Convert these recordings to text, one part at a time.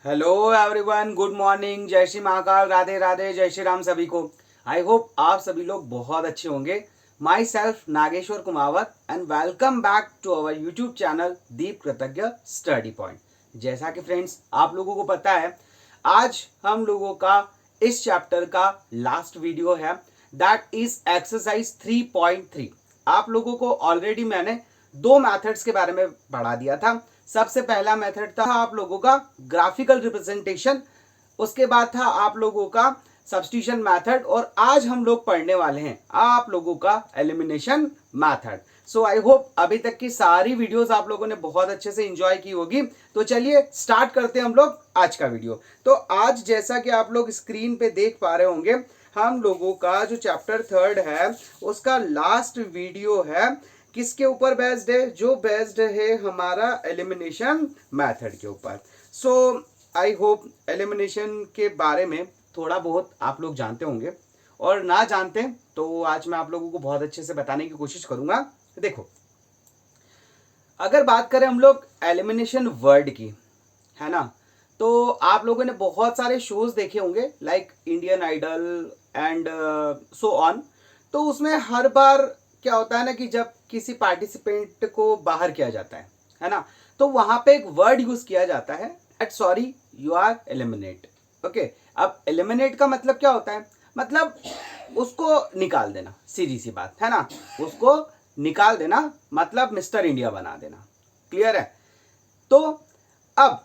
Hello everyone, good morning, जय श्री महाकाल, राधे राधे, जय श्री राम सभी को। आई होप आप सभी लोग बहुत अच्छे होंगे। Myself Nageshwar Kumawat and welcome back to our YouTube channel Deep Kritagya study point. जैसा कि फ्रेंड्स आप लोगों को पता है, आज हम लोगों का इस चैप्टर का लास्ट वीडियो है, दैट इज एक्सरसाइज 3.3। आप लोगों को ऑलरेडी मैंने दो मेथड्स के बारे में पढ़ा दिया था। सबसे पहला मेथड था आप लोगों का ग्राफिकल रिप्रेजेंटेशन, उसके बाद था आप लोगों का सब्स्टिट्यूशन मेथड, और आज हम लोग पढ़ने वाले हैं आप लोगों का elimination method. So I hope अभी तक की सारी वीडियोस आप लोगों ने बहुत अच्छे से एंजॉय की होगी। तो चलिए स्टार्ट करते हैं हम लोग आज का वीडियो। तो आज जैसा कि आप लोग स्क्रीन पे देख पा रहे होंगे, हम लोगों का जो चैप्टर 3 है उसका लास्ट वीडियो है। किसके ऊपर बेस्ड है? जो बेस्ड है हमारा एलिमिनेशन मेथड के ऊपर। सो आई होप एलिमिनेशन के बारे में थोड़ा बहुत आप लोग जानते होंगे, और ना जानते तो आज मैं आप लोगों को बहुत अच्छे से बताने की कोशिश करूंगा। देखो, अगर बात करें हम लोग एलिमिनेशन वर्ड की, है ना, तो आप लोगों ने बहुत सारे शोज देखे होंगे like Indian Idol and so on. तो उसमें हर बार क्या होता है ना कि जब किसी पार्टिसिपेंट को बाहर किया जाता है ना, तो वहां पे एक वर्ड यूज किया जाता है that sorry you are eliminate. Okay, अब एलिमिनेट का मतलब क्या होता है? मतलब उसको निकाल देना, सीधी सी बात है ना, उसको निकाल देना, मतलब मिस्टर इंडिया बना देना। क्लियर है? तो अब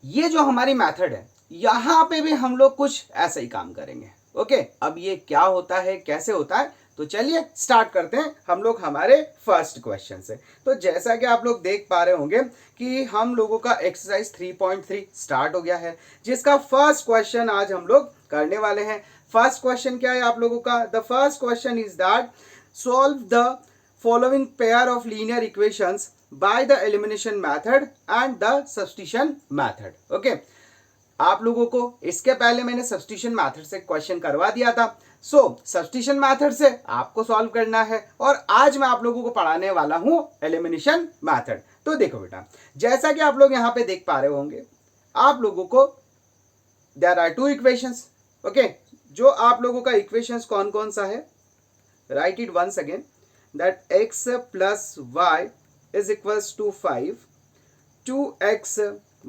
ये जो हमारी मेथड है, यहां पे भी हम लोग कुछ ऐसा ही काम करेंगे। ओके, अब ये क्या होता है, कैसे होता है, तो चलिए स्टार्ट करते हैं हम लोग हमारे फर्स्ट क्वेश्चन से। तो जैसा कि आप लोग देख पा रहे होंगे कि हम लोगों का एक्सरसाइज 3.3 स्टार्ट हो गया है, जिसका फर्स्ट क्वेश्चन आज हम लोग करने वाले हैं। फर्स्ट क्वेश्चन क्या है आप लोगों का? The first question is that solve the following pair of linear equations by the elimination method and the substitution method. Okay, आप लोगों को इसके पहले मैंने सब्स्टिट्यूशन मेथड से क्वेश्चन करवा दिया था। सो सब्स्टिट्यूशन मेथड से आपको सॉल्व करना है, और आज मैं आप लोगों को पढ़ाने वाला हूं एलिमिनेशन मेथड। तो देखो बेटा, जैसा कि आप लोग यहां पे देख पा रहे होंगे, आप लोगों को there are two equations. Okay, जो आप लोगों का इक्वेशंस कौन कौन सा है? Write it once again, that x plus y is equals to 5, 2x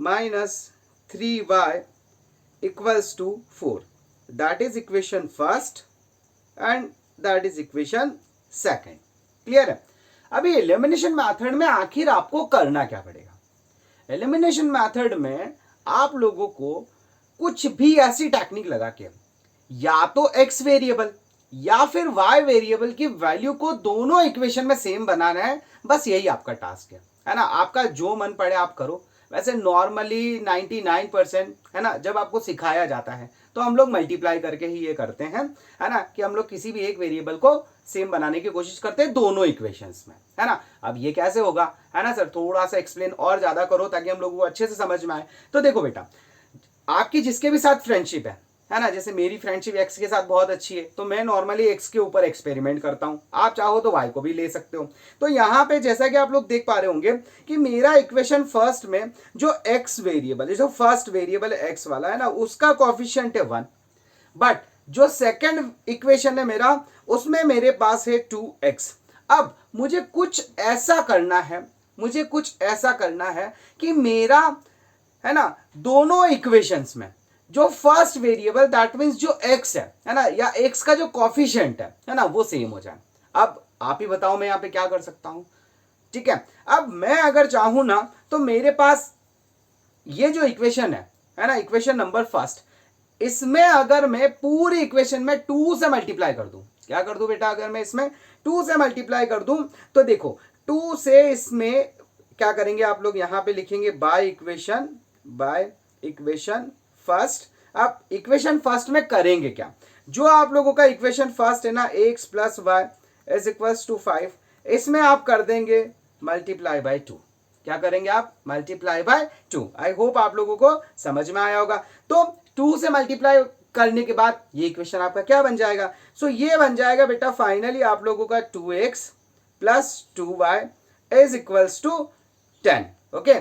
minus 3y equals to 4. That is equation first and that is equation second. Clear है? अभी एलिमिनेशन मेथड में आखिर आपको करना क्या पड़ेगा? एलिमिनेशन मेथड में आप लोगों को कुछ भी ऐसी टेक्निक लगा के या तो x वेरिएबल या फिर y वेरिएबल की वैल्यू को दोनों इक्वेशन में सेम बनाना है। बस यही आपका टास्क है ना। आपका जो मन पड़े आप करो। वैसे नॉर्मली 99% है ना, जब आपको सिखाया जाता है तो हम लोग मल्टीप्लाई करके ही ये करते हैं, है ना, कि हम लोग किसी भी एक वेरिएबल को सेम बनाने की कोशिश करते हैं दोनों इक्वेशंस में, है ना। अब ये कैसे होगा, है ना सर, थोड़ा सा एक्सप्लेन और ज्यादा करो ताकि हम लोग को अच्छे से समझ में आए। तो देखो बेटा, आपकी जिसके भी साथ फ्रेंडशिप है ना, जैसे मेरी फ्रेंडशिप एक्स के साथ बहुत अच्छी है, तो मैं नॉर्मली एक्स के ऊपर एक्सपेरिमेंट करता हूं। आप चाहो तो वाई को भी ले सकते हो। तो यहां पे जैसा कि आप लोग देख पा रहे होंगे कि मेरा इक्वेशन फर्स्ट में जो एक्स वेरिएबल है, जो फर्स्ट वेरिएबल एक्स वाला है ना, उसका कोफिशिएंट है 1। बट जो सेकंड इक्वेशन है मेरा, उसमें मेरे पास है 2x। अब मुझे कुछ ऐसा करना है, मुझे कुछ ऐसा करना है कि मेरा, है ना, दोनों इक्वेशंस में जो फर्स्ट वेरिएबल दैट मींस जो x है ना, या x का जो कोफिशिएंट है ना, वो सेम हो जाए। अब आप ही बताओ मैं यहां पे क्या कर सकता हूं? ठीक है, अब मैं अगर चाहूं ना तो मेरे पास ये जो इक्वेशन है ना, इक्वेशन नंबर फर्स्ट, इसमें अगर मैं पूरी इक्वेशन में 2 से मल्टीप्लाई कर दूं, क्या कर दूं बेटा? अगर मैं इसमें 2 से मल्टीप्लाई कर दूं तो देखो 2 से इसमें क्या करेंगे आप लोग, यहां पे लिखेंगे बाय इक्वेशन फर्स्ट। अब इक्वेशन फर्स्ट में करेंगे क्या? जो आप लोगों का इक्वेशन फर्स्ट है ना, x plus y is equals to 5, इसमें आप कर देंगे मल्टीप्लाई बाय 2। क्या करेंगे आप? Multiply by 2। आई होप आप लोगों को समझ में आया होगा। तो 2 से मल्टीप्लाई करने के बाद ये इक्वेशन आपका क्या बन जाएगा? सो ये बन जाएगा बेटा फाइनली आप लोगों का 2x plus 2y is equals to 10। Okay,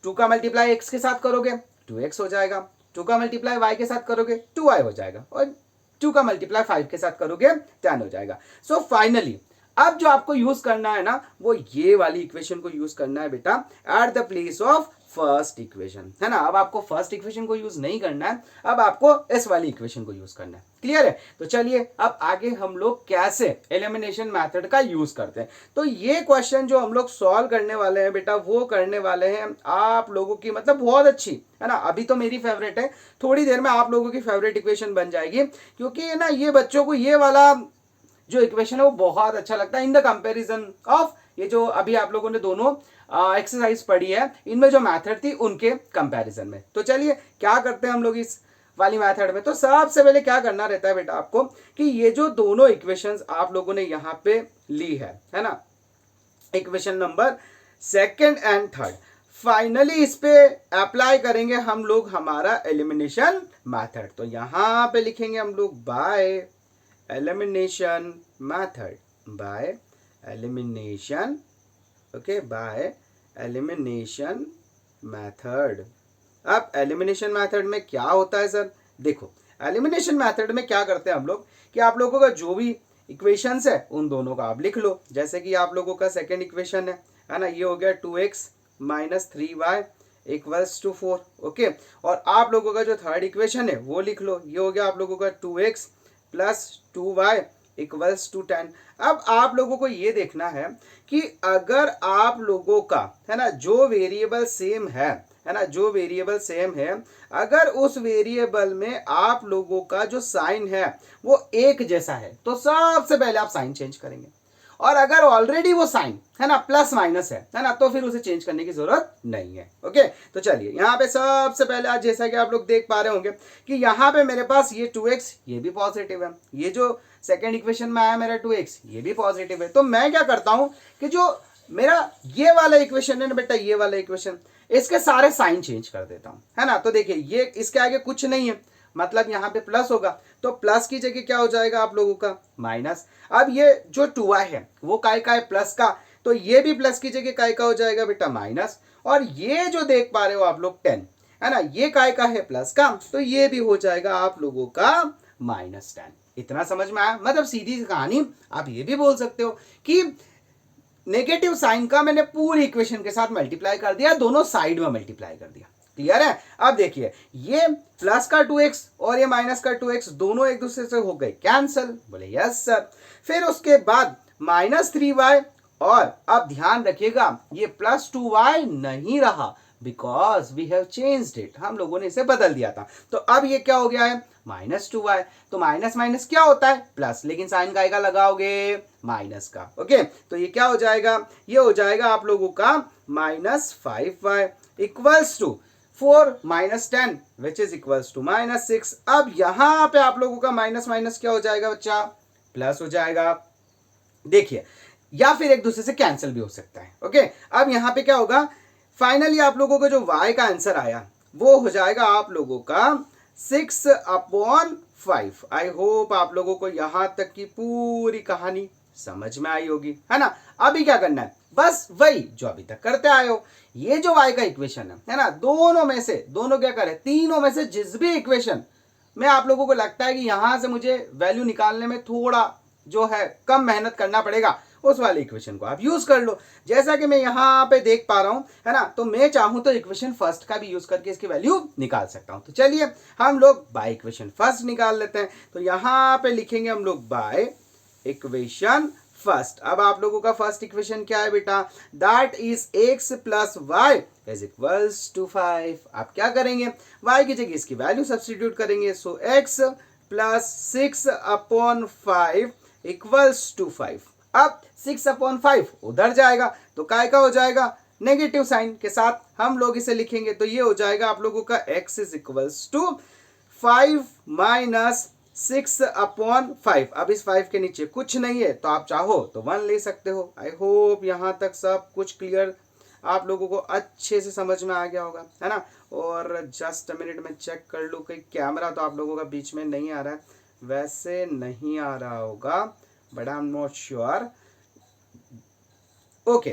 2 का मल्टीप्लाई x के साथ करोगे 2x हो जाएगा, 2 का मल्टीप्लाई y के साथ करोगे 2y हो जाएगा, और 2 का मल्टीप्लाई 5 के साथ करोगे 10 हो जाएगा। सो फाइनली अब जो आपको यूज करना है ना, वो ये वाली इक्वेशन को यूज करना है बेटा at the place of first equation, है ना। अब आपको फर्स्ट इक्वेशन को यूज नहीं करना है, अब आपको इस वाली इक्वेशन को यूज करना है। क्लियर है? तो चलिए अब आगे हम लोग कैसे एलिमिनेशन मेथड का यूज करते हैं। तो ये क्वेश्चन जो हम लोग सॉल्व करने वाले हैं बेटा, वो करने वाले हैं आप लोगों की मतलब बहुत अच्छी, है ना। अभी तो मेरी फेवरेट है, थोड़ी देर में आप लोगों की फेवरेट इक्वेशन बन जाएगी, क्योंकि ना ये बच्चों को ये वाला जो इक्वेशन है वो बहुत अच्छा लगता है इन द कंपैरिजन ऑफ ये जो अभी आप लोगों ने दोनों एक्सरसाइज पढ़ी है, इनमें जो मेथड थी उनके कंपैरिजन में। तो चलिए क्या करते हैं हम लोग इस वाली मेथड में। तो सबसे पहले क्या करना रहता है बेटा आपको कि ये जो दोनों इक्वेशंस आप लोगों ने यहाँ पे ली है ना, equation number second and third, finally इस पे अप्लाई करेंगे हम लोग हमारा एलिमिनेशन मेथड। तो यहां पे लिखेंगे हम लोग by elimination method, by elimination, okay, by elimination method. अब एलिमिनेशन मेथड में क्या होता है सर? देखो एलिमिनेशन मेथड में क्या करते हैं हम लोग कि आप लोगों का जो भी इक्वेशंस है उन दोनों का आप लिख लो। जैसे कि आप लोगों का सेकंड इक्वेशन है ना, ये हो गया 2x minus 3y equals to 4, okay. और आप लोगों का जो थर्ड इक्वेशन है वो लिख लो, ये हो गया आप लोगों का 2x plus 2y equals to 10। अब आप लोगों को ये देखना है कि अगर आप लोगों का, है ना, जो वेरिएबल सेम है ना, जो वेरिएबल सेम है, अगर उस वेरिएबल में आप लोगों का जो साइन है वो एक जैसा है, तो सबसे पहले आप साइन चेंज करेंगे। और अगर ऑलरेडी वो साइन, है ना, प्लस माइनस है ना, तो फिर उसे चेंज करने की जरूरत नहीं है, ओके। तो चलिए यहाँ पे सबसे पहले आज जैसा कि आप लोग देख पा रहे होंगे कि यहाँ पे मेरे पास ये 2x ये भी पॉजिटिव है, ये जो सेकेंड इक्वेशन में आया मेरा 2x ये भी पॉजिटिव है। तो मैं क्या करता हूं कि जो मेरा ये वाला इक्वेशन है ना बेटा, ये वाला इक्वेशन, इसके सारे साइन चेंज कर देता हूं, है ना। तो देखिए ये इसके आगे कुछ नहीं है, मतलब यहाँ पे प्लस होगा, तो प्लस की जगह क्या हो जाएगा आप लोगों का माइनस। अब ये जो 2y है वो काय का है प्लस का, तो ये भी प्लस की जगह काय का हो जाएगा बेटा माइनस। और ये जो देख पा रहे हो आप लोग 10, है ना, ये काय का है प्लस का, तो ये भी हो जाएगा आप लोगों का -10। इतना समझ में आया? मतलब सीधी सी कहानी आप ये भी बोल सकते हो कि नेगेटिव साइन का मैंने पूरी इक्वेशन के साथ मल्टीप्लाई कर दिया, दोनों साइड में मल्टीप्लाई कर दिया। क्लियर है? अब देखिए ये प्लस का 2x और ये माइनस का 2x दोनों एक दूसरे से हो गए कैंसल, बोले यस सर। फिर उसके बाद -3y, और अब ध्यान रखिएगा ये +2y नहीं रहा, because we have changed it, हम लोगों ने इसे बदल दिया था। तो अब ये क्या हो गया है -2y। तो माइनस माइनस क्या होता है प्लस, लेकिन साइन का लगाओगे माइनस का, ओके। तो ये क्या हो जाएगा, ये हो जाएगा आप लोगों का -5y equals to 4 - 10 which is equals to -6। अब यहां पे आप लोगों का माइनस माइनस क्या हो जाएगा बच्चा, प्लस हो जाएगा। देखिए या फिर एक दूसरे से कैंसिल भी हो सकता है, ओके। अब यहां पे क्या होगा, फाइनली आप लोगों का जो y का आंसर आया वो हो जाएगा आप लोगों का 6/5। आई होप आप लोगों को यहां तक की पूरी कहानी समझ में आई होगी, है ना। अभी क्या करना है, बस वही जो अभी तक करते आए हो, ये जो y का इक्वेशन है ना, दोनों में से, दोनों क्या करें, तीनों में से जिस भी इक्वेशन में आप लोगों को लगता है कि यहां से मुझे वैल्यू निकालने में थोड़ा जो है कम मेहनत करना पड़ेगा, उस वाले इक्वेशन को आप यूज कर लो। जैसा कि मैं यहाँ पे देख पा रहा हूं, है ना, तो मैं चाहूं तो इक्वेशन फर्स्ट का भी यूज करके इसकी वैल्यू निकाल सकता हूं। तो चलिए हम लोग बाय इक्वेशन फर्स्ट निकाल लेते हैं। तो यहाँ पे लिखेंगे हम लोग बाय इक्वेशन फर्स्ट। अब आप लोगों का फर्स्ट इक्वेशन क्या है बेटा, that is x plus y is equals to 5। आप क्या करेंगे, y की जगह इसकी वैल्यू सब्स्टिट्यूट करेंगे। सो x प्लस 6/5 इक्वल्स टू 5। अब 6/5 उधर जाएगा तो काय का हो जाएगा, नेगेटिव साइन के साथ हम लोग इसे लिखेंगे। तो ये हो जाएगा आप लोगों का x is equals to 5 minus 6/5। अब इस 5 के नीचे कुछ नहीं है, तो आप चाहो तो 1 ले सकते हो। आई होप यहां तक सब कुछ क्लियर आप लोगों को अच्छे से समझ में आ गया होगा, है ना। और जस्ट मिनट में चेक कर लूँ कि कैमरा तो आप लोगों का बीच में नहीं आ रहा है, वैसे नहीं आ रहा होगा, but I am not sure. Okay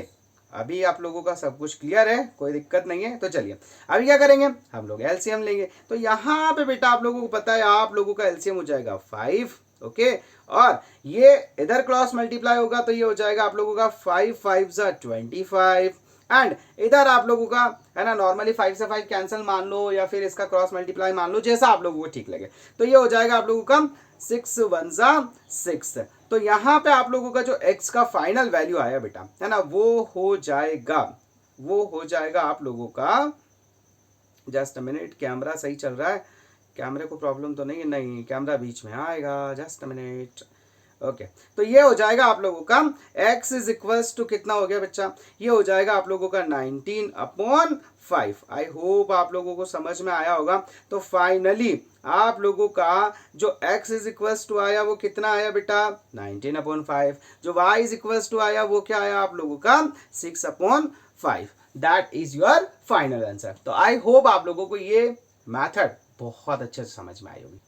अभी आप लोगों का सब कुछ क्लियर है, कोई दिक्कत नहीं है। तो चलिए अभी क्या करेंगे, हम लोग एलसीएम लेंगे। तो यहाँ पे बेटा आप लोगों को पता है आप लोगों का एलसीएम हो जाएगा 5, ओके, और ये इधर क्रॉस मल्टीप्लाई होगा तो ये हो जाएगा आप लोगों का 5 5 ज़ा 25, एंड इधर आप लोगों का है ना नॉर्मली 5 से 5 कैंसिल मान लो या फिर इसका क्रॉस मल्टीप्लाई मान लो, जैसा आप लोगों को ठीक लगे। तो ये हो जाएगा आप लोगों का 6 1 ज़ा 6। तो यहाँ पे आप लोगों का जो x का फाइनल वैल्यू आया बेटा है ना वो हो जाएगा आप लोगों का, जस्ट अ मिनट, कैमरा सही चल रहा है, कैमरे को प्रॉब्लम तो नहीं है, नहीं कैमरा बीच में आएगा, जस्ट अ मिनट, ओके। तो ये हो जाएगा आप लोगों का x इज इक्वल्स टू कितना हो गया बच्चा, ये हो जाएगा आप लोगों का 19/5। आई होप आप लोगों को समझ में आया होगा। तो फाइनली आप लोगों का जो x इज इक्वल्स टू आया वो कितना आया बेटा 19/5, जो y इज इक्वल्स टू आया वो क्या आया आप लोगों का 6/5। That is your final answer. तो आई होप आप लोगों को ये मैथड बहुत अच्छे से समझ में आई होगी।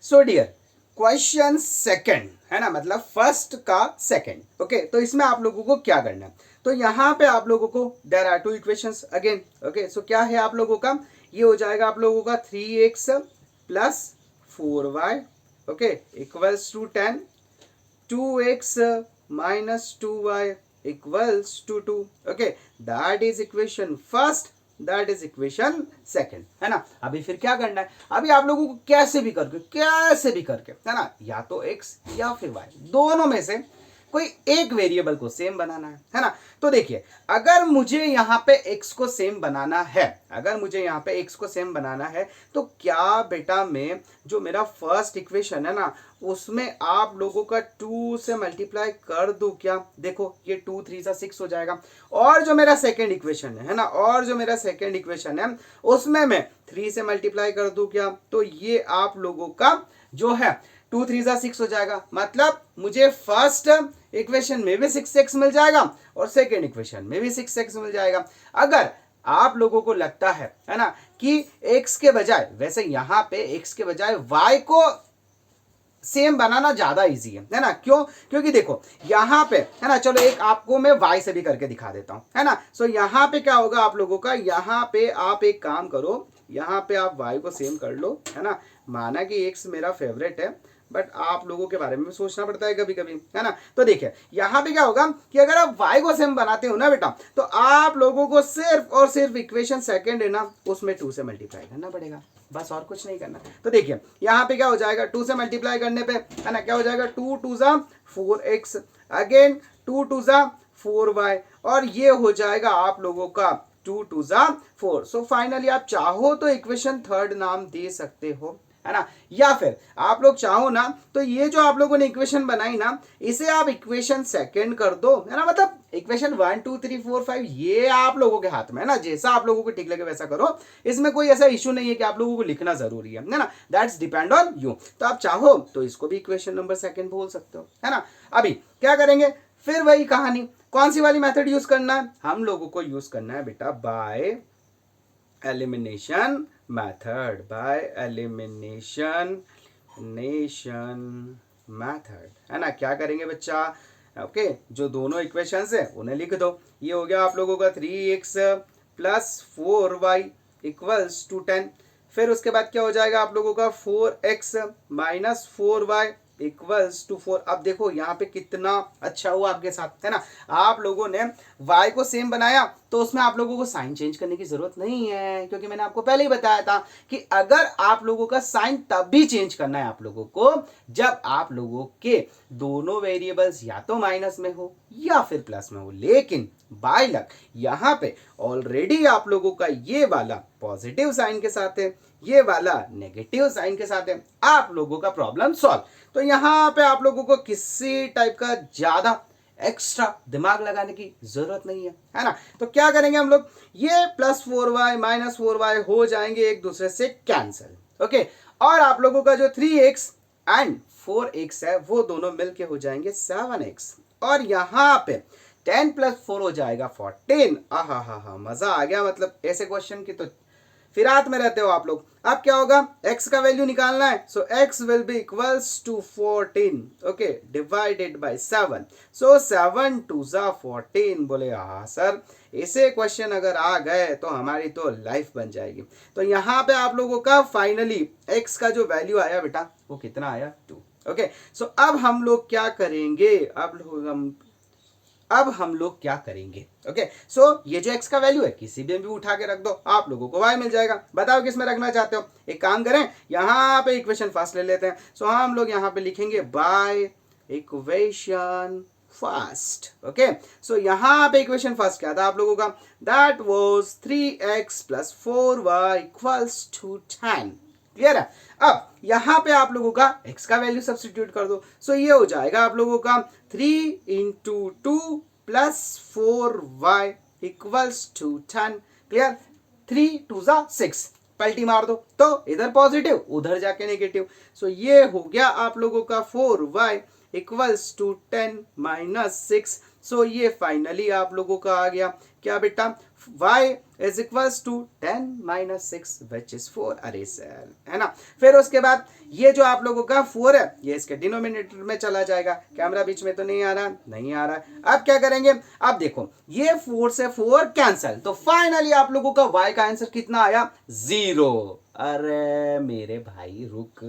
सो डियर, क्वेश्चन सेकंड है ना, मतलब फर्स्ट का सेकंड, ओके। तो इसमें आप लोगों को क्या करना है, तो यहाँ पे आप लोगों को there are two equations again, okay. So क्या है आप लोगों का, ये हो जाएगा आप लोगों का 3x plus 4y, okay, equals to 10, 2x minus 2y equals to 2, okay. That is equation first, that is equation second, है ना। अभी फिर क्या करना है, अभी आप लोगों को कैसे भी करके है ना, या तो x या फिर y, दोनों में से कोई एक वेरिएबल को सेम बनाना है ना। तो देखिए अगर मुझे यहाँ पे x को सेम बनाना है, तो क्या बेटा मैं जो मेरा फर्स्ट इक्वेशन है ना उसमें आप लोगों का 2 से मल्टीप्लाई कर दूं क्या, देखो ये 2 3 सा 6 हो जाएगा, और जो मेरा सेकेंड इक्वेशन है ना उसमें मैं 3 से मल्टीप्लाई कर दूं क्या, तो ये आप लोगों का जो है 2 3 सा 6 हो जाएगा। मतलब मुझे फर्स्ट इक्वेशन में भी 6x मिल जाएगा और सेकेंड इक्वेशन में भी 6x मिल जाएगा। अगर आप लोगों को लगता है ना कि x के बजाय, वैसे यहां पे x के बजाय y को सेम बनाना ज्यादा इजी है ना, क्यों, क्योंकि देखो यहाँ पे है ना, चलो एक आपको मैं y से भी करके दिखा देता हूं, है ना। सो यहाँ पे क्या होगा आप लोगों का, यहाँ पे आप एक काम करो, यहाँ पे आप y को सेम कर लो, है ना। माना कि x मेरा फेवरेट है, बट आप लोगों के बारे में सोचना पड़ता है कभी कभी, है ना। तो देखिए यहाँ पे क्या होगा कि अगर आप y को सेम बनाते हो ना बेटा, तो आप लोगों को सिर्फ और सिर्फ इक्वेशन सेकंड है ना उसमें 2 से मल्टीप्लाई करना पड़ेगा, बस और कुछ नहीं करना। तो देखिए यहाँ पे क्या हो जाएगा, 2 से मल्टीप्लाई करने पे है ना क्या हो जाएगा, 2 2 ज़ा 4x, अगेन 2 2 ज़ा 4y, और ये हो जाएगा आप लोगों का 2 2 ज़ा 4। सो फाइनली आप चाहो तो इक्वेशन थर्ड नाम दे सकते हो, है ना, या फिर आप लोग चाहो ना तो ये जो आप लोगों ने इक्वेशन बनाई ना इसे आप इक्वेशन सेकंड कर दो, है ना। मतलब इक्वेशन 1 2 3 4 5 ये आप लोगों के हाथ में है ना, जैसा आप लोगों को ठीक लगे वैसा करो, इसमें कोई ऐसा इशू नहीं है कि आप लोगों को लिखना जरूरी है ना, दैट्स डिपेंड ऑन यू। तो आप चाहो तो इसको भी इक्वेशन नंबर सेकंड बोल सकते हो, है ना। अभी क्या करेंगे, फिर वही कहानी, कौन सी वाली मेथड यूज करना है, हम लोगों को यूज करना है बेटा बाय एलिमिनेशन मेथड, मेथड, है ना। क्या करेंगे बच्चा, ओके, जो दोनों इक्वेशंस है उन्हें लिख दो। ये हो गया आप लोगों का 3x plus 4y equals to 10, फिर उसके बाद क्या हो जाएगा आप लोगों का 4x minus 4y equals to 4। अब देखो यहाँ पे कितना अच्छा हुआ आपके साथ, है ना। आप लोगों ने y को सेम बनाया तो उसमें आप लोगों को साइन चेंज करने की जरूरत नहीं है, क्योंकि मैंने आपको पहले ही बताया था कि अगर आप लोगों का साइन तब भी चेंज करना है आप लोगों को जब आप लोगों के दोनों वेरिएबल्स या तो माइनस में हो या फिर प्लस में हो। लेकिन बाय लक यहाँ पे ऑलरेडी आप लोगों का ये वाला पॉजिटिव साइन के साथ है, ये वाला नेगेटिव साइन के साथ है, आप लोगों का प्रॉब्लम सॉल्व। तो यहाँ पे आप लोगों को किसी टाइप का ज्यादा एक्स्ट्रा दिमाग लगाने की जरूरत नहीं है ना। तो क्या करेंगे हम लोग, ये प्लस 4y माइनस 4y हो जाएंगे एक दूसरे से कैंसिल, ओके, और आप लोगों का जो 3x एंड 4x है वो दोनों मिलके हो जाएंगे 7x, और यहाँ पे 10 प्लस 4 हो जाएगा 14। आहा हा हा, मजा आ गया। मतलब ऐसे क्वेश्चन की तो फिरात में रहते हो आप लोग। अब क्या होगा, x का वैल्यू निकालना है, so x will be equals to 14, okay, divided by 7, so 7 2 जा 14। बोले हाँ सर, ऐसे क्वेश्चन अगर आ गए तो हमारी तो लाइफ बन जाएगी। तो यहाँ पे आप लोगों का फाइनली x का जो वैल्यू आया बेटा वो कितना आया, 2। ओके, सो अब हम लोग क्या करेंगे, अब हम लोग क्या करेंगे, ओके, सो ये जो x का वैल्यू है किसी भी उठा के रख दो, आप लोगों को y मिल जाएगा। बताओ किस में रखना चाहते हो। एक काम करें, यहाँ पे इक्वेशन फर्स्ट ले लेते हैं। सो हम लोग यहाँ पे लिखेंगे by equation first. Okay, so यहाँ पे इक्वेशन फर्स्ट क्या था आप लोगों का, that was 3x plus 4y equals to 10। Clear है। अब यहां पे आप लोगों का x का वैल्यू सब्स्टिट्यूट कर दो, सो ये हो जाएगा आप लोगों का 3 into 2 plus 4y equals to 10। Clear, 3 2 जा 6, पलटी मार दो तो इधर पॉजिटिव उधर जाके नेगेटिव, सो ये हो गया आप लोगों का 4y इक्वल्स टू 10 माइनस 6। सो ये फाइनली आप लोगों का आ गया क्या बेटा, y is equals to 10 minus 6 which is 4। अरे सर, है ना। फिर उसके बाद ये जो आप लोगों का 4 है ये इसके डिनोमिनेटर में चला जाएगा। कैमरा बीच में तो नहीं आ रहा, नहीं आ रहा। अब क्या करेंगे, अब देखो ये 4 से 4 कैंसल, तो फाइनली आप लोगों का y का आंसर कितना आया, 0। अरे मेरे भाई रुक,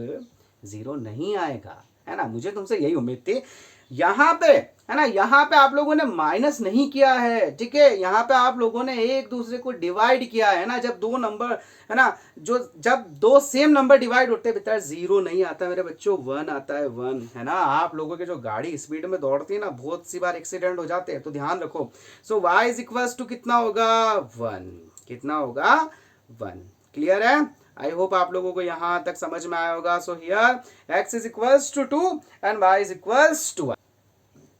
0 नहीं आएगा, है ना। मुझे तुमसे यही उम्मीद थी। यहां पे है ना, यहां पे आप लोगों ने माइनस नहीं किया है, ठीक है, यहां पे आप लोगों ने एक दूसरे को डिवाइड किया है ना। जब दो नंबर है ना, जब दो सेम नंबर डिवाइड होते हैं बेटा 0 नहीं आता मेरे बच्चों, 1 आता है, 1, है ना। आप लोगों के जो गाड़ी स्पीड में दौड़ती है ना, बहुत सी बार एक्सीडेंट हो जाते हैं, तो ध्यान रखो। सो y इज इक्वल्स टू कितना होगा, 1। कितना होगा, 1। क्लियर है। आई होप आप लोगों को यहां तक समझ में आया होगा। So here x is equals to 2 and y is equals to 1।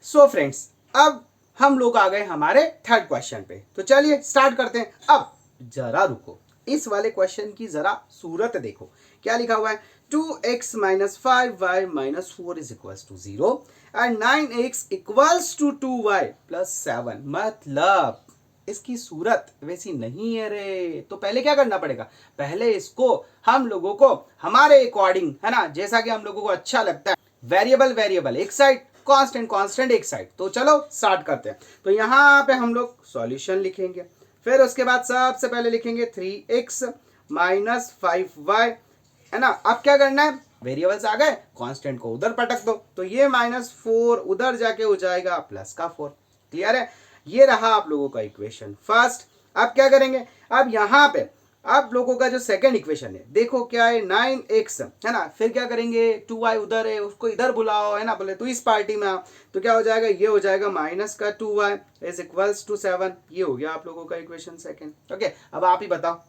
So friends, अब हम लोग आ गए हमारे थर्ड क्वेश्चन पे, तो चलिए स्टार्ट करते हैं। अब जरा रुको, इस वाले क्वेश्चन की जरा सूरत देखो, क्या लिखा हुआ है, 2x minus 5y minus 4 is equals to 0 and 9x equals to 2y plus 7। मतलब इसकी सूरत वैसी नहीं है रे। तो पहले क्या करना पड़ेगा, पहले इसको हम लोगों को हमारे अकॉर्डिंग, है ना, जैसा कि हम लोगों को अच्छा लगता है, वेरिएबल वेरिएबल एक साइड, कांस्टेंट कांस्टेंट एक साइड। तो चलो स्टार्ट करते हैं। तो यहां पे हम लोग सॉल्यूशन लिखेंगे, फिर उसके बाद सबसे पहले लिखेंगे 3x माइनस 5y, है ना। अब क्या करना है, वेरिएबल्स आ गए, कांस्टेंट को उधर पटक दो, तो ये -4 उधर जाके हो जाएगा प्लस का 4। क्लियर है। ये रहा आप लोगों का इक्वेशन फर्स्ट। अब क्या करेंगे, अब यहां पे आप लोगों का जो सेकंड इक्वेशन है देखो क्या है, 9x, है ना। फिर क्या करेंगे, 2y उधर है उसको इधर बुलाओ, है ना, बोले तो इस पार्टी में आओ, तो क्या हो जाएगा, ये हो जाएगा माइनस का 2y इज इक्वल्स टू 7। ये हो गया आप लोगों का इक्वेशन सेकंड। ओके, अब आप ही बताओ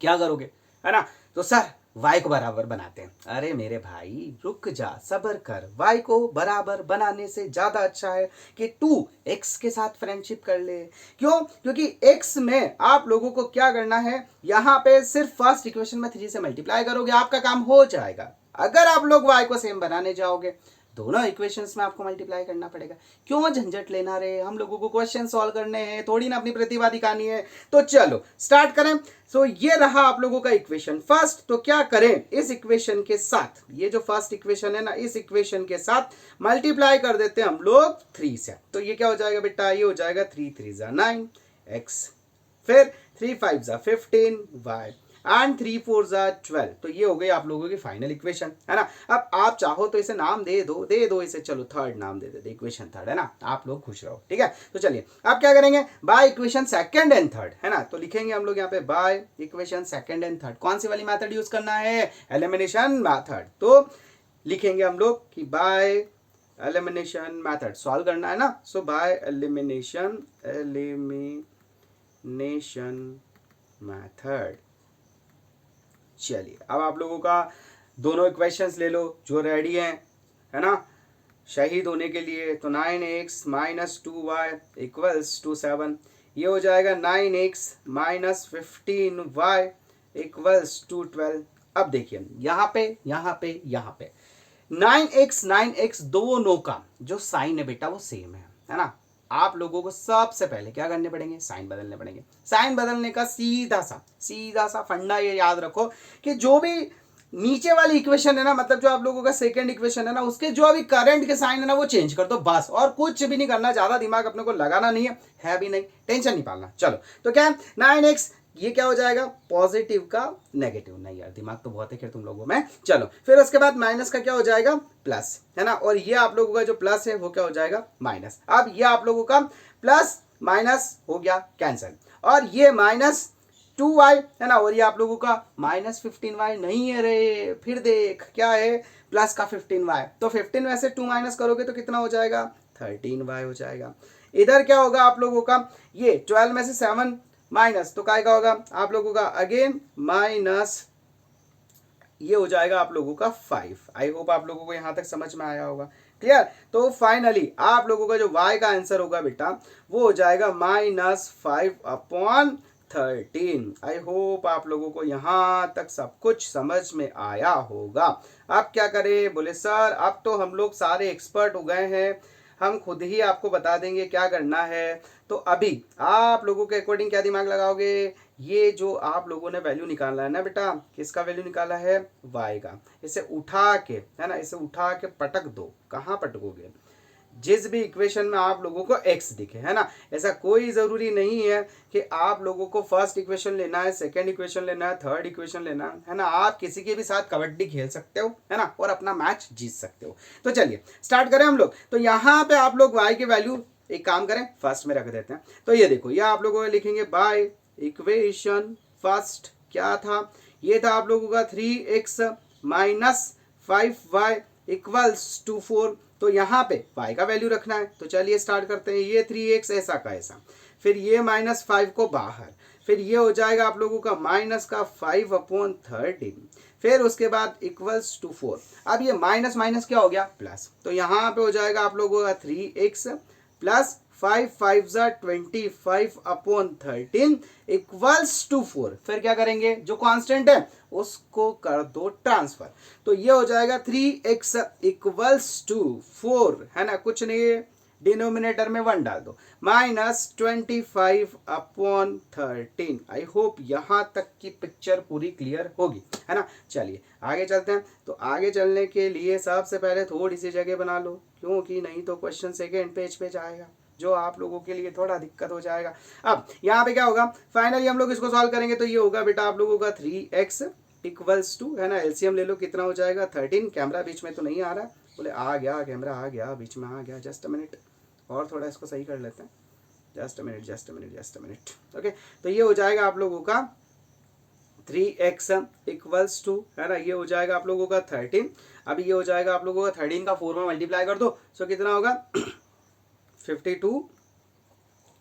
क्या करोगे, है ना। तो सर y को बराबर बनाते हैं। अरे मेरे भाई रुक जा, सब्र कर। y को बराबर बनाने से ज्यादा अच्छा है कि तू x के साथ फ्रेंडशिप कर ले। क्यों, क्योंकि x में आप लोगों को क्या करना है, यहां पे सिर्फ फर्स्ट इक्वेशन में 3 से मल्टीप्लाई करोगे, आपका काम हो जाएगा। अगर आप लोग y को सेम बनाने जाओगे, दोनों इक्वेशंस में आपको मल्टीप्लाई करना पड़ेगा। क्यों झंझट लेना रे, हम लोगों को क्वेश्चन सॉल्व करने हैं, थोड़ी ना अपनी प्रतिभा दिखानी है। तो चलो स्टार्ट करें। सो ये रहा आप लोगों का इक्वेशन फर्स्ट। तो क्या करें, इस इक्वेशन के साथ, ये जो फर्स्ट इक्वेशन है ना, इस इक्वेशन के साथ मल्टीप्लाई कर देते हैं हम लोग 3 से। तो ये क्या हो जाएगा बेटा, ये हो जाएगा 3 3 जा 9x, फिर 3 5 जा 15y एंड 3 4 जा 12। तो ये हो गई आप लोगों की फाइनल इक्वेशन, है ना। अब आप चाहो तो इसे नाम दे दो इसे, चलो थर्ड नाम दे दे, इक्वेशन थर्ड, है ना। आप लोग खुश रहो, ठीक है। तो चलिए अब क्या करेंगे, by equation second and third, है ना। तो लिखेंगे हम लोग यहाँ पे by equation second and third. कौन सी वाली मेथड यूज करना है, एलिमिनेशन मेथड। तो लिखेंगे हम लोग कि बाय एलिमिनेशन मेथड सॉल्व करना है ना। सो बाय एलिमिनेशन मेथड। चलिए अब आप लोगों का दोनों इक्वेशंस ले लो जो रेडी हैं, है ना, शहीद होने के लिए। तो 9x minus 2y equals to 7। ये हो जाएगा 9x minus 15y equals to 12। अब देखिए यहाँ पे 9x दोनों का जो साइन है बेटा वो सेम है ना। आप लोगों को सबसे पहले क्या करने पड़ेंगे, साइन बदलने पड़ेंगे। साइन बदलने का सीधा सा फंडा ये याद रखो कि जो भी नीचे वाली इक्वेशन है ना, मतलब जो आप लोगों का सेकंड इक्वेशन है ना, उसके जो अभी करंट के साइन है ना वो चेंज कर दो बस, और कुछ भी नहीं करना, ज्यादा दिमाग अपने को लगाना नहीं है भी नहीं, टेंशन नहीं पालना। चलो तो क्या 9x ये क्या हो जाएगा, पॉजिटिव का नेगेटिव, नहीं यार दिमाग तो बहुत है खैर तुम लोगों में। चलो फिर उसके बाद माइनस का क्या हो जाएगा, प्लस, है ना, और ये आप लोगों का जो प्लस है वो क्या हो जाएगा, माइनस। अब ये आप लोगों का प्लस माइनस हो गया कैंसिल, और ये माइनस 2y है ना, और ये आप लोगों का माइनस 15y नहीं है रे, फिर देख क्या है, प्लस का 15y, तो 15 में से 2 माइनस करोगे तो कितना हो जाएगा, 13y हो जाएगा। इधर क्या होगा आप लोगों का, ये 12 में से 7 माइनस, तो काय का होगा आप लोगों का अगेन माइनस, ये हो जाएगा आप लोगों का 5। आई होप आप लोगों को यहां तक समझ में आया होगा, क्लियर। तो फाइनली आप लोगों का जो y का आंसर होगा बेटा वो हो जाएगा -5/13। आई होप आप लोगों को यहां तक सब कुछ समझ में आया होगा। अब क्या करें, बोले सर अब तो हम लोग सारे एक्सपर्ट हो गए हैं, हम खुद ही आपको बता देंगे क्या करना है। तो अभी आप लोगों के अकॉर्डिंग क्या दिमाग लगाओगे, ये जो आप लोगों ने वैल्यू निकाला है ना बेटा, किसका वैल्यू निकाला है, y का, इसे उठा के, है ना, इसे उठा के पटक दो। कहाँ पटकोगे, जिस भी इक्वेशन में आप लोगों को x दिखे, है ना। ऐसा कोई जरूरी नहीं है कि आप लोगों को फर्स्ट इक्वेशन लेना है, सेकंड इक्वेशन लेना है, थर्ड इक्वेशन लेना है ना, आप किसी के भी साथ कबड्डी खेल सकते हो, है ना, और अपना मैच जीत सकते हो। तो चलिए स्टार्ट करें हम लोग। तो यहाँ पे आप लोग y की वैल्यू एक काम करें फर्स्ट में रख देते हैं। तो ये देखो, ये आप लोगों को लिखेंगे बाय इक्वेशन फर्स्ट क्या था, ये था आप लोगों का 3x minus 5y equals to 4। तो यहाँ पे y का वैल्यू रखना है, तो चलिए स्टार्ट करते हैं। ये 3x ऐसा का ऐसा, फिर ये -5 को बाहर, फिर ये हो जाएगा आप लोगों का माइनस का 5/13, फिर उसके बाद इक्वल्स टू 4। अब ये माइनस माइनस क्या हो गया, प्लस, तो यहाँ पे हो जाएगा आप लोगों का 3x प्लस 5 5 25/13 इक्वल्स टू 4। फिर क्या करेंगे, जो कांस्टेंट है उसको कर दो ट्रांसफर, तो ये हो जाएगा 3x इक्वल्स टू 4, है ना, कुछ नहीं है, डिनोमिनेटर में 1 डाल दो, -25/13। आई होप यहां तक की पिक्चर पूरी क्लियर होगी, है ना। चलिए आगे चलते हैं। तो आगे चलने के लिए सबसे पहले थोड़ी सी जगह बना लो, क्योंकि नहीं तो क्वेश्चन सेकेंड पेज पे जाएगा, जो आप लोगों के लिए थोड़ा दिक्कत हो जाएगा। अब यहाँ पे क्या होगा, फाइनली हम लोग इसको सॉल्व करेंगे, तो ये होगा बेटा आप लोगों का 3x इक्वल्स टू, है ना, एलसीएम ले लो, कितना हो जाएगा 13। कैमरा बीच में तो नहीं आ रहा, बोले आ गया, कैमरा आ गया, बीच में आ गया, जस्ट अ मिनट, और थोड़ा इसको सही कर लेते हैं, जस्ट अ मिनट। ओके, तो ये हो जाएगा आप लोगों का 3x इक्वल्स टू, है ना, ये हो जाएगा आप लोगों का 13। अब ये हो जाएगा आप लोगों का 13 का 4 में मल्टीप्लाई कर दो, सो कितना होगा 52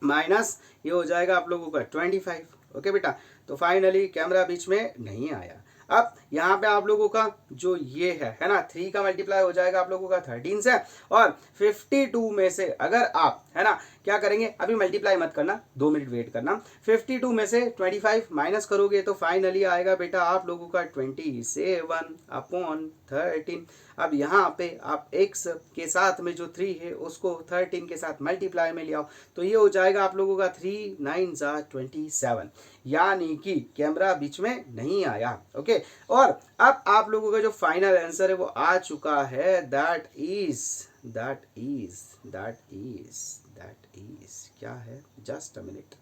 माइनस ये हो जाएगा आप लोगों का 25। ओके बेटा, तो फाइनली कैमरा बीच में नहीं आया। अब यहाँ पे आप लोगों का जो ये है ना, 3 का मल्टीप्लाई हो जाएगा आप लोगों का 13 से, और 52 में से अगर आप, है ना, क्या करेंगे, अभी मल्टीप्लाई मत करना, 2 मिनट वेट करना, 52 में से 25 माइनस करोगे तो फाइनली आएगा बेटा आप लोगों का 27/13। अब यहाँ पे आप x के साथ में जो 3 है उसको 13 के साथ मल्टीप्लाई में ले आओ, तो ये हो जाएगा आप लोगों का 3 9 27, यानी कि कैमरा बीच में नहीं आया। ओके, और अब आप लोगों का जो फाइनल आंसर है वो आ चुका है, दैट इज क्या है, जस्ट अ मिनट।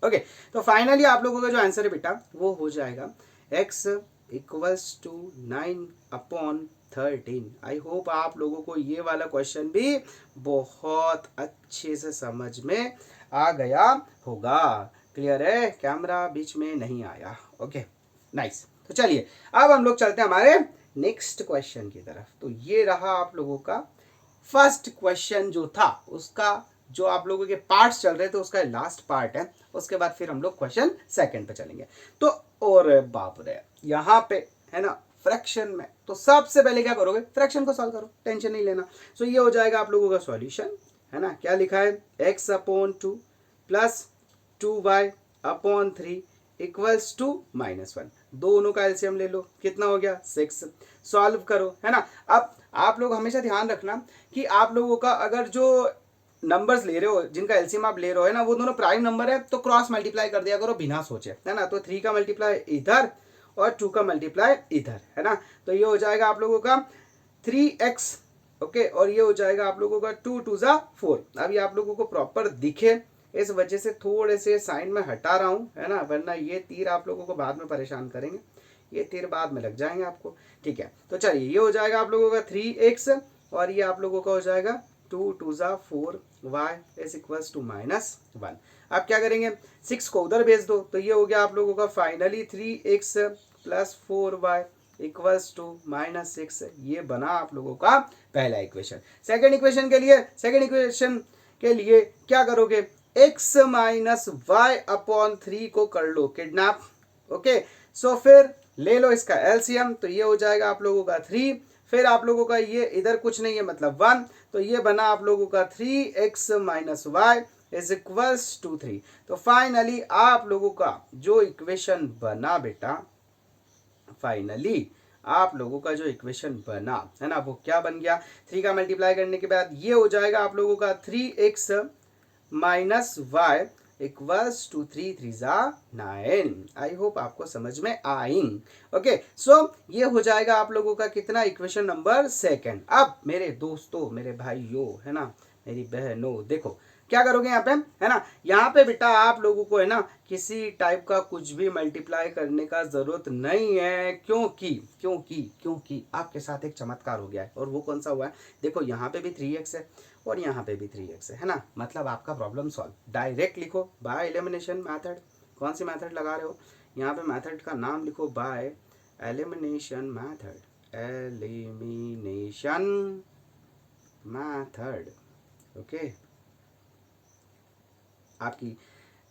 ओके, तो फाइनली आप लोगों का जो आंसर है बेटा वो हो जाएगा x equals to 9/13। I hope आप लोगों को ये वाला क्वेश्चन भी बहुत अच्छे से समझ में आ गया होगा। क्लियर है, कैमरा बीच में नहीं आया। Okay nice. तो चलिए अब हम लोग चलते हैं हमारे नेक्स्ट क्वेश्चन की तरफ। तो ये रहा आप लोगों का फर्स्ट क्वेश्चन जो था, उसका जो आप लोगों के पार्ट्स चल रहे थे उसका लास्ट पार्ट है, उसके बाद फिर हम लोग क्वेश्चन सेकंड पे चलेंगे। तो और बाप रे, यहाँ पे है ना फ्रैक्शन में, तो सबसे पहले क्या करोगे, फ्रैक्शन को सॉल्व करो, टेंशन नहीं लेना। सो ये हो जाएगा आप लोगों का सॉल्यूशन, है ना, क्या लिखा है, x/2 plus 2y/3 equals to -1। दोनों का एलसीएम ले लो, कितना हो गया 6। सॉल्व करो, है ना। अब आप लोग हमेशा ध्यान रखना कि आप लोगों का अगर जो नंबर्स ले रहे हो, जिनका एलसीएम आप ले रहे हो है ना, वो दोनों प्राइम नंबर है, तो क्रॉस मल्टीप्लाई कर दिया करो बिना सोचे, है ना। तो 3 का मल्टीप्लाई इधर और 2 का मल्टीप्लाई इधर, है ना। तो ये हो जाएगा आप लोगों का 3x, ओके, और ये हो जाएगा आप लोगों का 2 2 जा 4। अब ये आप लोगों को प्रॉपर दिखे इस वजह से थोड़े से साइन में हटा रहा हूँ, है ना, वरना ये तीर आप लोगों को बाद में परेशान करेंगे, ये तीर बाद में लग जाएंगे आपको, ठीक है। तो चलिए ये हो जाएगा आप लोगों का 3x और ये आप लोगों का हो जाएगा 2 2 जा 4 y इज इक्वल्स टू -1। अब क्या करेंगे, 6 को उधर भेज दो, तो ये हो गया आप लोगों का finally 3x plus 4y equals to -6। ये बना आप लोगों का पहला इक्वेशन। सेकेंड इक्वेशन के लिए क्या करोगे, x माइनस वाई अपॉन 3 को कर लो किडनैप, ओके। सो फिर ले लो इसका एलसीएम, तो ये हो जाएगा आप लोगों का 3, फिर आप लोगों का ये इधर कुछ नहीं है मतलब 1, तो ये बना आप लोगों का 3x minus y is equals to 3। तो फाइनली आप लोगों का जो इक्वेशन बना बेटा, फाइनली आप लोगों का जो इक्वेशन बना है ना, वो क्या बन गया, 3 का मल्टीप्लाई करने के बाद ये हो जाएगा आप लोगों का 3x minus y equals to 3 3 जा 9। आई होप आपको समझ में आएंगे, ओके। सो ये हो जाएगा आप लोगों का कितना, इक्वेशन नंबर सेकंड। अब मेरे दोस्तों, मेरे भाइयों, है ना, मेरी बहनों, देखो क्या करोगे यहाँ पे, है ना, यहाँ पे बेटा आप लोगों को है ना किसी टाइप का कुछ भी मल्टीप्लाई करने का जरूरत नहीं है, क्योंकि आपके साथ एक चमत्कार हो गया है। और वो कौन सा हुआ है, देखो यहाँ पे भी 3x है और यहाँ पे भी 3x है ना, मतलब आपका प्रॉब्लम सॉल्व। डायरेक्ट लिखो बाय एलिमिनेशन मेथड। कौन सी मेथड लगा रहे हो, यहाँ पे मेथड का नाम लिखो बाय एलिमिनेशन मेथड, ओके। आपकी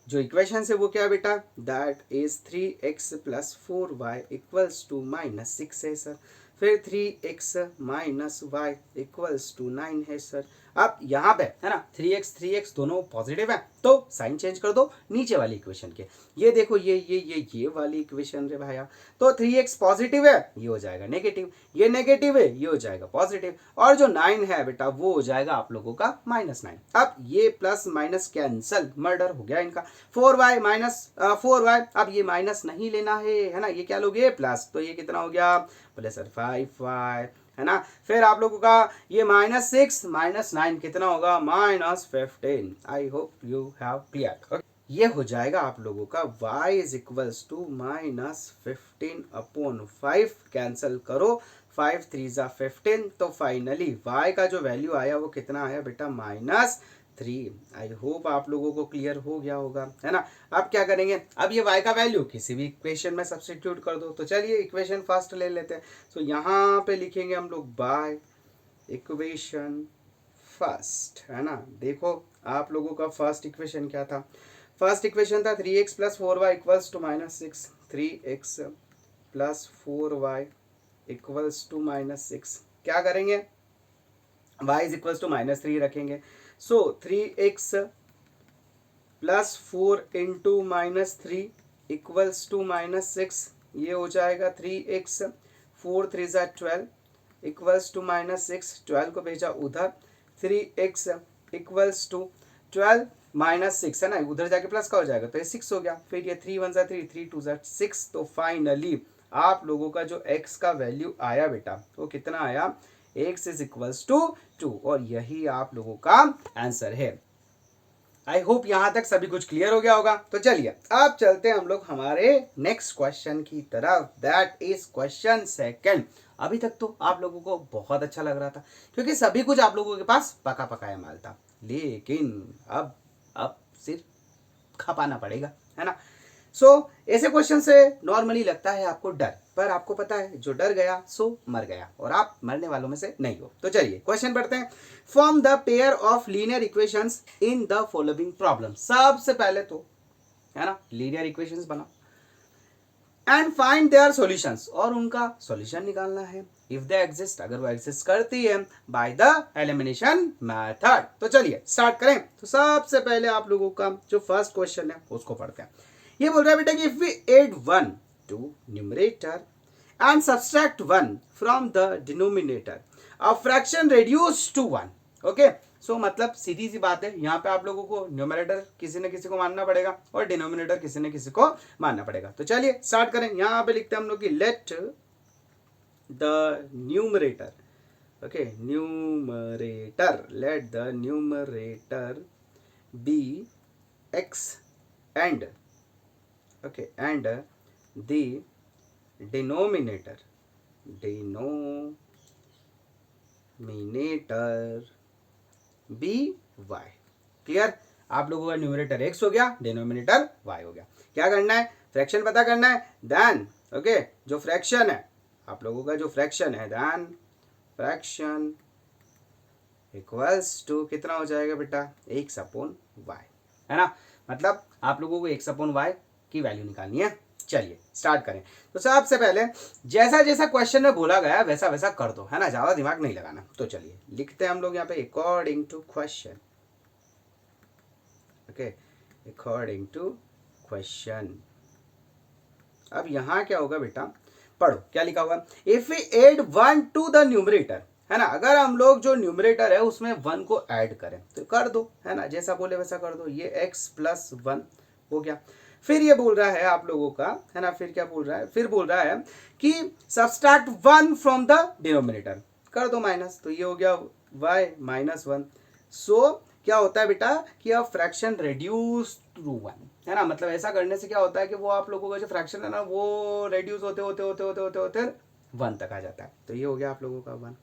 जो इक्वेशन है वो क्या है बेटा, that is 3x plus 4y equals to -6 है सर, फिर 3x minus y equals to 9 है सर। अब यहाँ पे है ना 3x दोनों पॉजिटिव है, तो साइन चेंज कर दो नीचे वाली इक्वेशन के। ये देखो ये वाली इक्वेशन रे भाया, तो 3x पॉजिटिव है, ये हो जाएगा नेगेटिव, ये नेगेटिव है, ये हो जाएगा पॉजिटिव, और जो 9 है बेटा वो हो जाएगा आप लोगों का -9। अब ये प्लस माइनस कैंसल, मर्डर हो गया इनका। 4y माइनस 4y, अब ये माइनस नहीं लेना है ना, ये क्या लोगे प्लस, तो ये कितना हो गया, बोले सर 5y, है ना। फिर आप लोगों का ये -6 -9 कितना होगा, -15। I hope you have clear. ये हो जाएगा आप लोगों का y is equals to -15 upon 5, cancel करो, 5 3 जा 15, तो फाइनली y का जो वैल्यू आया वो कितना आया बेटा, -3। आई होप आप लोगों को क्लियर हो गया होगा, है ना। अब क्या करेंगे, अब ये y का वैल्यू किसी भी इक्वेशन में सब्स्टिट्यूट कर दो। तो चलिए इक्वेशन फर्स्ट ले लेते हैं। तो यहाँ पे लिखेंगे हम लोग बाय इक्वेशन फर्स्ट, है ना। देखो आप लोगों का फर्स्ट इक्वेशन क्या था, फर्स्ट इक्वेशन था 3x plus 4y equals to -6, 3x plus 4y equals to -6। क्या करेंगे, y इज इक्वल्स टू -3 रखेंगे, so 3x plus 4 into -3 equals to -6, ये हो जाएगा 3x 4 3 जा 12 इक्वल्स टू -6, 12 को भेजा उधर, 3x इक्वल्स टू 12 -6 है ना, उधर जाके प्लस का हो जाएगा, तो ये 6 हो गया, फिर ये 3 1 जा 3 3 2 जा 6। तो फाइनली आप लोगों का जो x का वैल्यू आया बेटा वो कितना आया, x इज इक्वल्स टू 2, और यही आप लोगों का आंसर है। आई होप यहां तक सभी कुछ क्लियर हो गया होगा। तो चलिए अब चलते हैं हम लोग हमारे नेक्स्ट क्वेश्चन की तरफ, दैट इज क्वेश्चन सेकंड। अभी तक तो आप लोगों को बहुत अच्छा लग रहा था क्योंकि सभी कुछ आप लोगों के पास पका पकाया माल था, लेकिन अब सिर्फ खपाना पड़ेगा, है ना। सो ऐसे क्वेश्चन से नॉर्मली लगता है आपको डर, पर आपको पता है जो डर गया सो मर गया, और आप मरने वालों में से नहीं हो। तो चलिए क्वेश्चन पढ़ते हैं। Form the pair of linear equations in the following problem. सबसे पहले तो है ना लीनियर इक्वेशंस बनाओ एंड फाइंड देयर सॉल्यूशंस, और उनका सॉल्यूशन निकालना है इफ दे एग्जिस्ट, अगर वो एग्जिस्ट करती है, बाय द एलिमिनेशन मेथड। तो चलिए स्टार्ट करें। तो सबसे पहले आप लोगों का जो फर्स्ट क्वेश्चन है उसको पढ़ते हैं। ये बोल रहा है बेटा कि if we add 1 to numerator and subtract 1 from the denominator, a fraction reduce to 1, okay. So मतलब सीधी सी बात है, यहाँ पे आप लोगों को न्यूमरेटर किसी न किसी को मानना पड़ेगा और डिनोमिनेटर किसी न किसी को मानना पड़ेगा। तो चलिए स्टार्ट करें। यहाँ पे लिखते हैं हम लोग कि let the numerator, okay numerator, let the numerator be x and okay and the denominator be y। Clear? आप लोगों का न्यूमरेटर x हो गया, डिनोमिनेटर y हो गया। क्या करना है? फ्रैक्शन पता करना है। देन ओके जो फ्रैक्शन है आप लोगों का, जो फ्रैक्शन है देन फ्रैक्शन इक्वल्स टू कितना हो जाएगा बेटा, x अपॉन y, है ना। मतलब आप लोगों को x अपॉन y की वैल्यू निकालनी है। चलिए स्टार्ट करें। तो सबसे पहले जैसा जैसा क्वेश्चन में बोला गया वैसा वैसा कर दो, है ना, ज्यादा दिमाग नहीं लगाना। तो चलिए लिखते हैं हम लोग यहाँ पे according to question, okay according to question. अब यहाँ क्या होगा बेटा, पढ़ो क्या लिखा हुआ, if we add 1 to the numerator, है ना, अगर हम लोग जो न्यूमरेटर है उसमें 1 को ऐड करें तो कर दो, है ना, जैसा बोले वैसा कर दो। ये x प्लस 1 हो गया। फिर ये बोल रहा है आप लोगों का, है ना, फिर क्या बोल रहा है, फिर बोल रहा है कि सबट्रैक्ट 1 फ्रॉम द डिनोमिनेटर, कर दो माइनस, तो ये हो गया y माइनस 1। सो क्या होता है बेटा कि अब फ्रैक्शन रेड्यूस टू 1, है ना, मतलब ऐसा करने से क्या होता है कि वो आप लोगों का जो फ्रैक्शन है ना वो रेड्यूस होते होते होते होते होते होते 1 तक आ जाता है। तो ये हो गया आप लोगों का 1।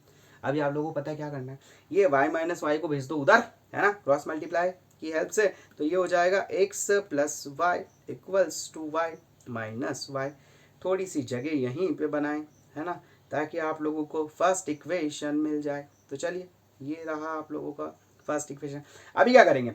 अभी आप लोगों को पता है क्या करना है, ये y माइनस वाई को भेज दो उधर, है ना, क्रॉस मल्टीप्लाई की हेल्प से। तो ये हो जाएगा x plus y equals to y minus y. थोड़ी सी जगह यहीं पे बनाएं, है ना, ताकि आप लोगों को फर्स्ट इक्वेशन मिल जाए। तो चलिए ये रहा आप लोगों का फर्स्ट इक्वेशन। अभी क्या करेंगे,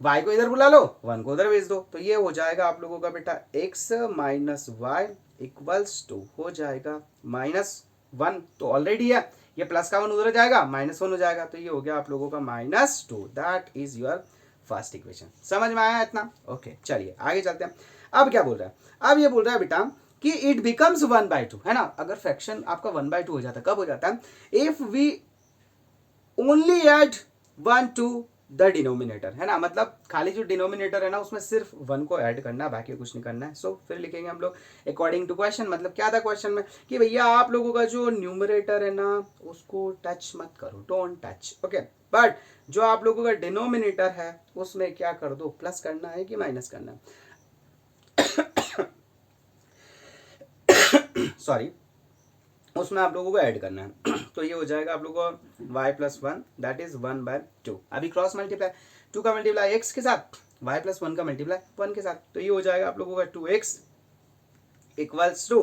y को इधर बुला लो, 1 को उधर भेज दो। तो ये हो जाएगा आप लोगों का बेटा x minus y equals to हो जाएगा माइनस 1, तो ऑलरेडी है, ये प्लस का 1 उधर जाएगा, माइनस 1 हो जाएगा। तो ये हो गया आप लोगों का minus 2। That is your first equation. समझ में आया इतना? ओके चलिए आगे चलते हैं। अब क्या बोल रहा है, अब ये बोल रहा है बेटा कि इट बिकम्स 1/2, है ना। अगर फ्रैक्शन आपका 1/2 हो जाता है, कब हो जाता है, if we only add 1 to the denominator, है ना, मतलब खाली जो डिनोमिनेटर है ना उसमें सिर्फ 1 को ऐड करना है, बाकी कुछ नहीं करना है। सो फिर लिखेंगे हम लोग अकॉर्डिंग टू क्वेश्चन। मतलब क्या था क्वेश्चन में कि भैया आप लोगों का जो न्यूमरेटर है ना उसको टच मत करो, डोंट टच, ओके। बट जो आप लोगों का डिनोमिनेटर है उसमें क्या कर दो, प्लस करना है कि माइनस करना है, सॉरी, उसमें आप लोगों को ऐड करना है। तो ये हो जाएगा आप लोगों को y प्लस 1 दैट इज 1/2। अभी क्रॉस मल्टीप्लाई, 2 का मल्टीप्लाई x के साथ, y प्लस 1 का मल्टीप्लाई 1 के साथ। तो ये हो जाएगा आप लोगों का 2x equals to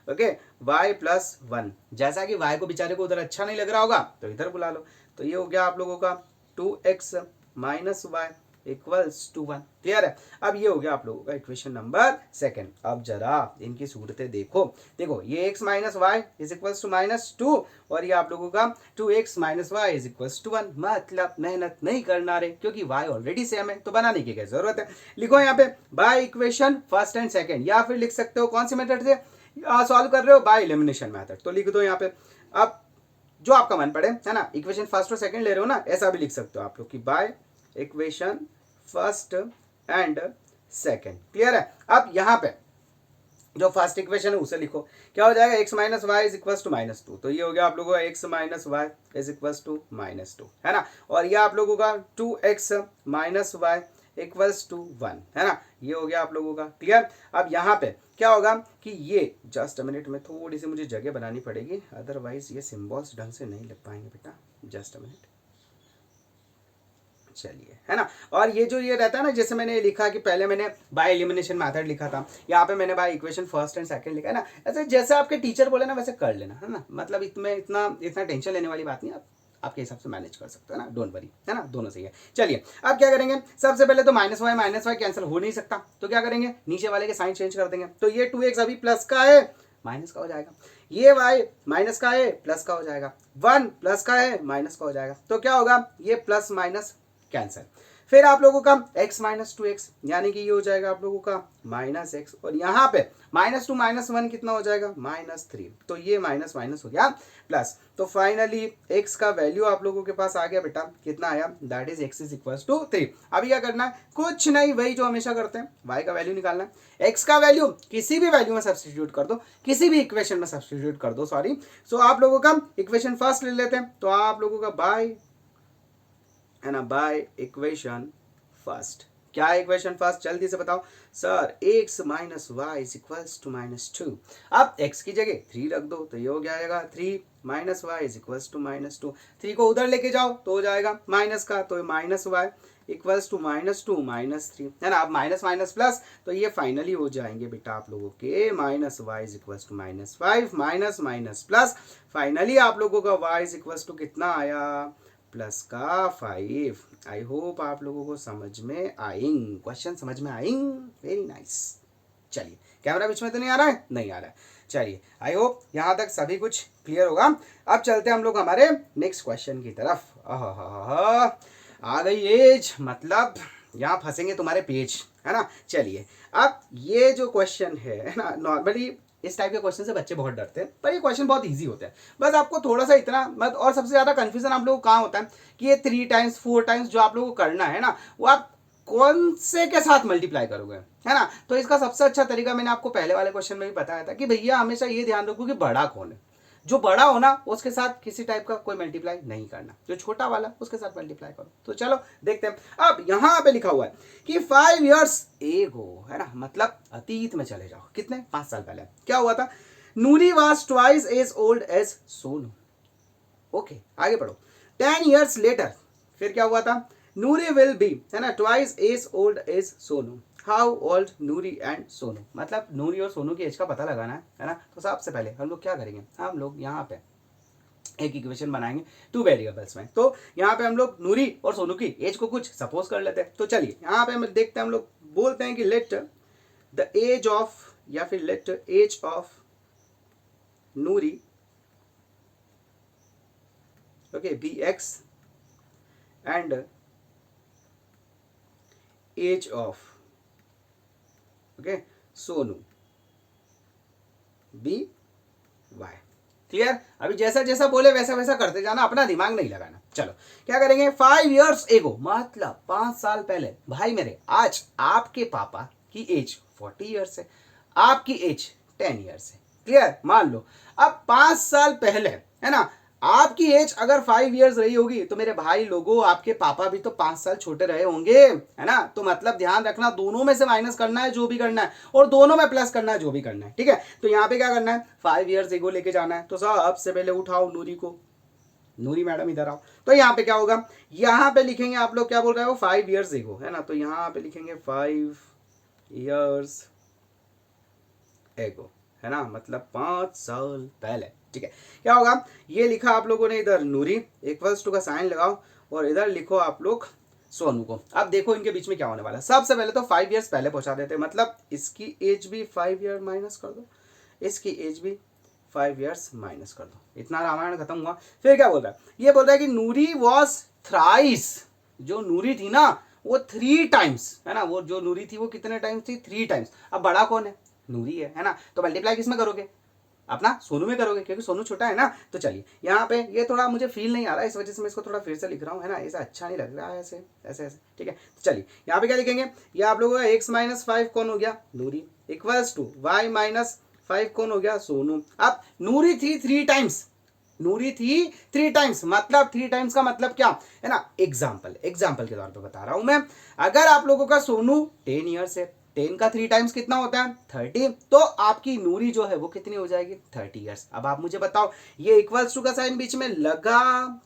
okay y plus 1। जैसा कि y को बेचारे को उधर अच्छा नहीं लग रहा होगा तो इधर बुला लो। तो ये हो गया आप लोगों का 2x minus y equals to 1। Clear है? अब ये हो गया आप लोगों का इक्वेशन नंबर सेकंड। अब जरा इनकी सूरतें देखो, देखो ये x minus y is equals to -2 और ये आप लोगों का 2x minus y is equals to 1। मतलब मेहनत नहीं करना रे, क्योंकि y ऑलरेडी सेम है तो बनाने की क्या जरूरत है। लिखो यहाँ पे by equation first and second, या फिर लिख सकते हो कौन सी मेथड से सॉल्व कर रहे हो, बाय एलिमिनेशन मेथड। तो लिख दो यहाँ पे, अब जो आपका मन पड़े, है ना, इक्वेशन फर्स्ट और सेकंड ले रहे हो ना, ऐसा भी लिख सकते हो आप लोग कि bye equation first and second. Clear है? अब यहां पे जो फर्स्ट इक्वेशन है उसे लिखो, क्या हो जाएगा, x minus y is equals to -2। तो ये हो गया आप लोगों का x minus y is equals to -2, है ना, और ये आप लोगों का 2x minus y equals to 1, है ना, ये हो गया आप लोगों का। क्लियर? अब यहाँ पे क्या होगा कि ये जस्ट मिनट में थोड़ी सी मुझे जगह बनानी पड़ेगी, अदरवाइज ये सिंबल्स ढंग से नहीं लग पाएंगे बेटा। जस्ट मिनट, चलिए, है ना। और ये जो ये रहता है ना, जैसे मैंने लिखा कि पहले मैंने बाय एलिमिनेशन मेथड लिखा था, यहाँ पे मैंने bye equation first and second लिखा है ना, ऐसे जैसे आपके टीचर बोले ना वैसे कर लेना, है ना, मतलब इसमें इतना टेंशन लेने वाली बात नहीं, आप आपके हिसाब से मैनेज कर सकते हो ना, डोंट वरी, है ना, दोनों सही है। चलिए अब क्या करेंगे, सबसे पहले तो माइनस वाई कैंसिल हो नहीं सकता, तो क्या करेंगे, नीचे वाले के साइन चेंज कर देंगे। तो ये 2x अभी प्लस का है, माइनस का हो जाएगा, ये y माइनस का है, प्लस का हो जाएगा, 1 प्लस का है, माइनस का हो जाएगा। तो क्या होगा, ये प्लस माइनस कैंसिल। फिर आप लोगों का x माइनस 2x, यानी कि ये हो जाएगा आप लोगों का माइनस एक्स, और यहाँ पे -2 -1 कितना हो जाएगा -3, तो ये माइनस माइनस हो गया प्लस। तो फाइनली x का वैल्यू आप लोगों के पास आ गया बेटा, कितना आया, that is x is equal to 3। अभी क्या करना है, कुछ नहीं, वही जो हमेशा करते हैं, y का वैल्यू निकालना है। x का वैल्यू किसी भी वैल्यू में सब्स्टिट्यूट कर दो, किसी भी इक्वेशन में सब्स्टिट्यूट कर दो, सॉरी। सो आप लोगों का इक्वेशन फर्स्ट ले लेते हैं, तो आप लोगों का बाय है ना, बाय इक्वेशन फर्स्ट। क्या है इक्वेशन फर्स्ट, जल्दी से बताओ sir. x minus y is equals to -2। अब x की जगह 3 रख दो, तो ये हो जाएगा 3 minus y is equals to -2। 3 को उधर लेके जाओ तो हो जाएगा माइनस का, तो माइनस वाई इक्वल्स टू -2 -3, है ना। अब माइनस माइनस प्लस, तो ये फाइनली हो जाएंगे बेटा आप लोगों के minus y is equals to -5 minus minus plus, finally आप लोगों का y इज इक्वल्स टू कितना आया, प्लस का 5। आई होप आप लोगों को समझ में आएंगे, क्वेश्चन समझ में आएंगे, वेरी नाइस। चलिए, कैमरा बीच में तो नहीं आ रहा है, नहीं आ रहा है, चलिए आई होप यहाँ तक सभी कुछ क्लियर होगा। अब चलते हैं हम लोग हमारे नेक्स्ट क्वेश्चन की तरफ। आ गई एज, मतलब यहाँ फंसेंगे तुम्हारे पेज, है ना। चलिए, अब ये जो क्वेश्चन है ना, नॉर्मली इस टाइप के क्वेश्चन से बच्चे बहुत डरते हैं, पर ये क्वेश्चन बहुत इजी होते हैं। बस आपको थोड़ा सा इतना मत, और सबसे ज्यादा कंफ्यूजन आप लोगों को कहाँ होता है कि ये 3 टाइम्स 4 टाइम्स जो आप लोगों को करना है ना, वो आप कौन से के साथ मल्टीप्लाई करोगे, है ना। तो इसका सबसे अच्छा तरीका मैंने आपको पहले वाले क्वेश्चन में भी बताया था कि भैया हमेशा ये ध्यान रखो कि बड़ा कौन है। जो बड़ा हो ना उसके साथ किसी टाइप का कोई मल्टीप्लाई नहीं करना, जो छोटा वाला उसके साथ मल्टीप्लाई करो। तो चलो देखते हैं। अब यहाँ पे लिखा हुआ है कि 5 years ago, है ना, मतलब अतीत में चले जाओ, कितने 5 साल पहले क्या हुआ था, नूरी was twice as old as Sonu. Okay, आगे पढ़ो। 10 years later, फिर क्या हुआ था, नूरी विल बी, है ना, twice as old as Sonu. How old Noori and Sonu, मतलब नूरी और सोनू की एज का पता लगाना है ना। तो सबसे पहले हम लोग क्या करेंगे, हम लोग यहाँ पे एक इक्वेशन बनाएंगे 2 वेरिएबल्स में। तो यहाँ पे हम लोग नूरी और सोनू की एज को कुछ सपोज कर लेते हैं। तो चलिए यहाँ पे हम देखते हैं, हम लोग बोलते हैं कि लेट द एज ऑफ, या फिर let age of Noori, okay, be x and age of, okay, Sonu be y. Clear. अभी जैसा जैसा बोले वैसा वैसा करते जाना, अपना दिमाग नहीं लगाना। चलो क्या करेंगे, 5 years ago, मतलब 5 साल पहले, भाई मेरे, आज आपके पापा की एज 40 years है, आपकी एज 10 years है। क्लियर, मान लो अब 5 साल पहले, है ना, आपकी एज अगर 5 years रही होगी, तो मेरे भाई लोगों आपके पापा भी तो 5 साल छोटे रहे होंगे, है ना। तो मतलब ध्यान रखना, दोनों में से माइनस करना है जो भी करना है, और दोनों में प्लस करना है जो भी करना है, ठीक है। तो यहाँ पे क्या करना है, 5 years एगो लेके जाना है। तो सबसे पहले उठाओ नूरी को, नूरी मैडम इधर आओ। तो यहाँ पे क्या होगा, यहाँ पे लिखेंगे, आप लोग क्या बोल रहे हो, 5 years एगो, है ना। तो यहाँ पे लिखेंगे 5 years एगो, है ना, मतलब 5 साल पहले, ठीक है। क्या होगा, ये लिखा आप लोगों ने इधर नूरी, इक्वल्स टू का साइन लगाओ, और इधर लिखो आप लोग सोनू को। अब देखो इनके बीच में क्या होने वाला है। सबसे पहले तो 5 years पहले पहुंचा देते हैं, मतलब इसकी एज भी 5 year माइनस कर दो, इसकी एज भी 5 years माइनस कर दो, इतना रामायण खत्म हुआ। फिर क्या बोल रहा है, ये बोल रहा है कि नूरी वॉज थ्राइस, जो नूरी थी ना वो 3 टाइम्स, है ना, वो जो नूरी थी वो कितने टाइम्स थी, 3 टाइम्स। अब बड़ा कौन है, नूरी है ना। तो मल्टीप्लाई किस में करोगे, अपना सोनू में करोगे, क्योंकि सोनू छोटा है ना। तो चलिए यहाँ पे ये थोड़ा मुझे फील नहीं आ रहा है, इस वजह से मैं इसको थोड़ा फिर से लिख रहा हूँ, है ना, ऐसा अच्छा नहीं लग रहा है, ऐसे ऐसे ऐसे, ठीक है। तो चलिए यहाँ पे क्या लिखेंगे, ये आप लोगों का x माइनस 5 कौन हो गया, नूरी, इक्वल्स टू y माइनस 5 कौन हो गया, सोनू। अब नूरी थी 3 टाइम्स, नूरी थी 3 टाइम्स, मतलब 3 टाइम्स का मतलब क्या है ना, एग्जाम्पल के तौर पे बता रहा हूं मैं। अगर आप लोगों का सोनू 10 ईयर्स है, 10 का 3 टाइम्स कितना होता है 30, तो आपकी नूरी जो है वो कितनी हो जाएगी 30 ईयर्स। अब आप मुझे बताओ, ये इक्वल्स टू का साइन बीच में लगा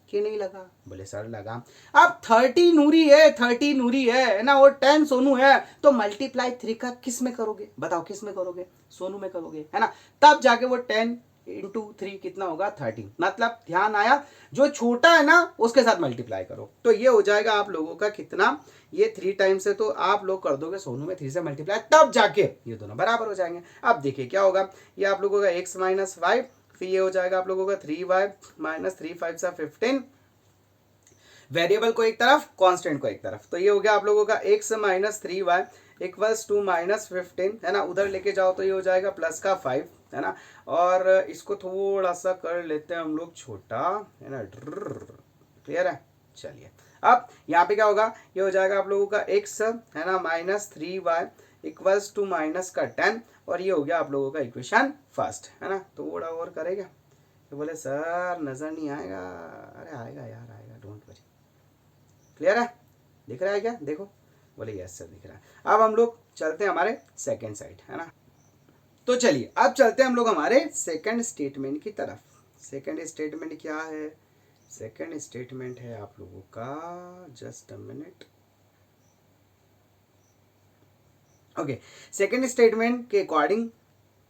कि नहीं लगा, बोले सर लगा। अब 30 नूरी है, 30 नूरी है ना, और 10 सोनू है, तो मल्टीप्लाई 3 का किस में करोगे, बताओ किस में करोगे, सोनू में करोगे, है ना। तब जाके वो 10 इंटू 3 कितना होगा 30, मतलब ध्यान आया, जो छोटा है ना उसके साथ मल्टीप्लाई करो। तो ये हो जाएगा आप लोगों का कितना, ये 3 टाइम्स है, तो आप लोग कर दोगे सोनू में 3 से मल्टीप्लाई, तब जाके ये दोनों बराबर हो जाएंगे। अब देखिए क्या होगा, ये आप लोगों का x माइनस 5, फिर ये हो जाएगा आप लोगों का 3y माइनस 3 5 सा 15, वेरिएबल को एक तरफ, कांस्टेंट को एक तरफ। तो ये हो गया आप लोगों का x minus 3y equals to -15, है ना। उधर लेके जाओ तो ये हो जाएगा प्लस का 5, है ना। और इसको थोड़ा सा कर लेते हैं हम लोग छोटा, है ना। क्लियर है। चलिए अब यहाँ पे क्या होगा, ये हो जाएगा आप लोगों का x, है ना, -3y इक्वल्स टू माइनस का 10, और ये हो गया आप लोगों का इक्वेशन फर्स्ट, है ना। थोड़ा और करेगा तो बोले सर नजर नहीं आएगा, अरे आएगा यार आएगा, डोंट वरी। क्लियर है, दिख रहा है क्या, देखो, बोले यस सर दिख रहा है। अब हम लोग चलते हैं हमारे सेकंड साइड, है ना। तो चलिए अब चलते हैं हम लोग हमारे सेकंड स्टेटमेंट की तरफ। सेकंड स्टेटमेंट क्या है, सेकंड स्टेटमेंट है आप लोगों का, just a minute, okay. Second statement के अकॉर्डिंग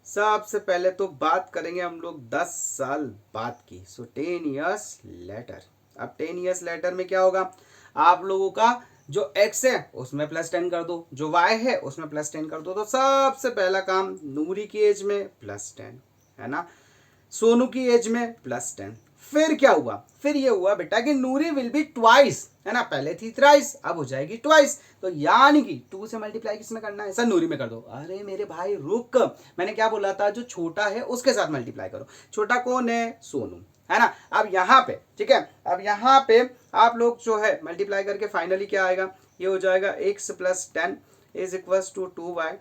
सबसे पहले तो बात करेंगे हम लोग 10 साल बाद की, सो 10 ईयर्स लेटर। अब 10 ईयर्स लेटर में क्या होगा, आप लोगों का जो x है उसमें +10 कर दो, जो y है उसमें +10 कर दो। तो सबसे पहला काम, नूरी की एज में +10, है ना, सोनू की एज में +10। फिर क्या हुआ, फिर ये हुआ बेटा कि नूरी विल बी ट्वाइस, है ना, पहले थी थ्राइस, अब हो जाएगी ट्वाइस। तो यानी कि 2 से मल्टीप्लाई किसमें करना है सर, नूरी में कर दो। अरे मेरे भाई रुक, मैंने क्या बोला था, जो छोटा है उसके साथ मल्टीप्लाई करो। छोटा कौन है, सोनू, है ना। अब यहाँ पे ठीक है, अब यहाँ पे आप लोग जो है मल्टीप्लाई करके फाइनली क्या आएगा, ये हो जाएगा x + 10 is equals to 2y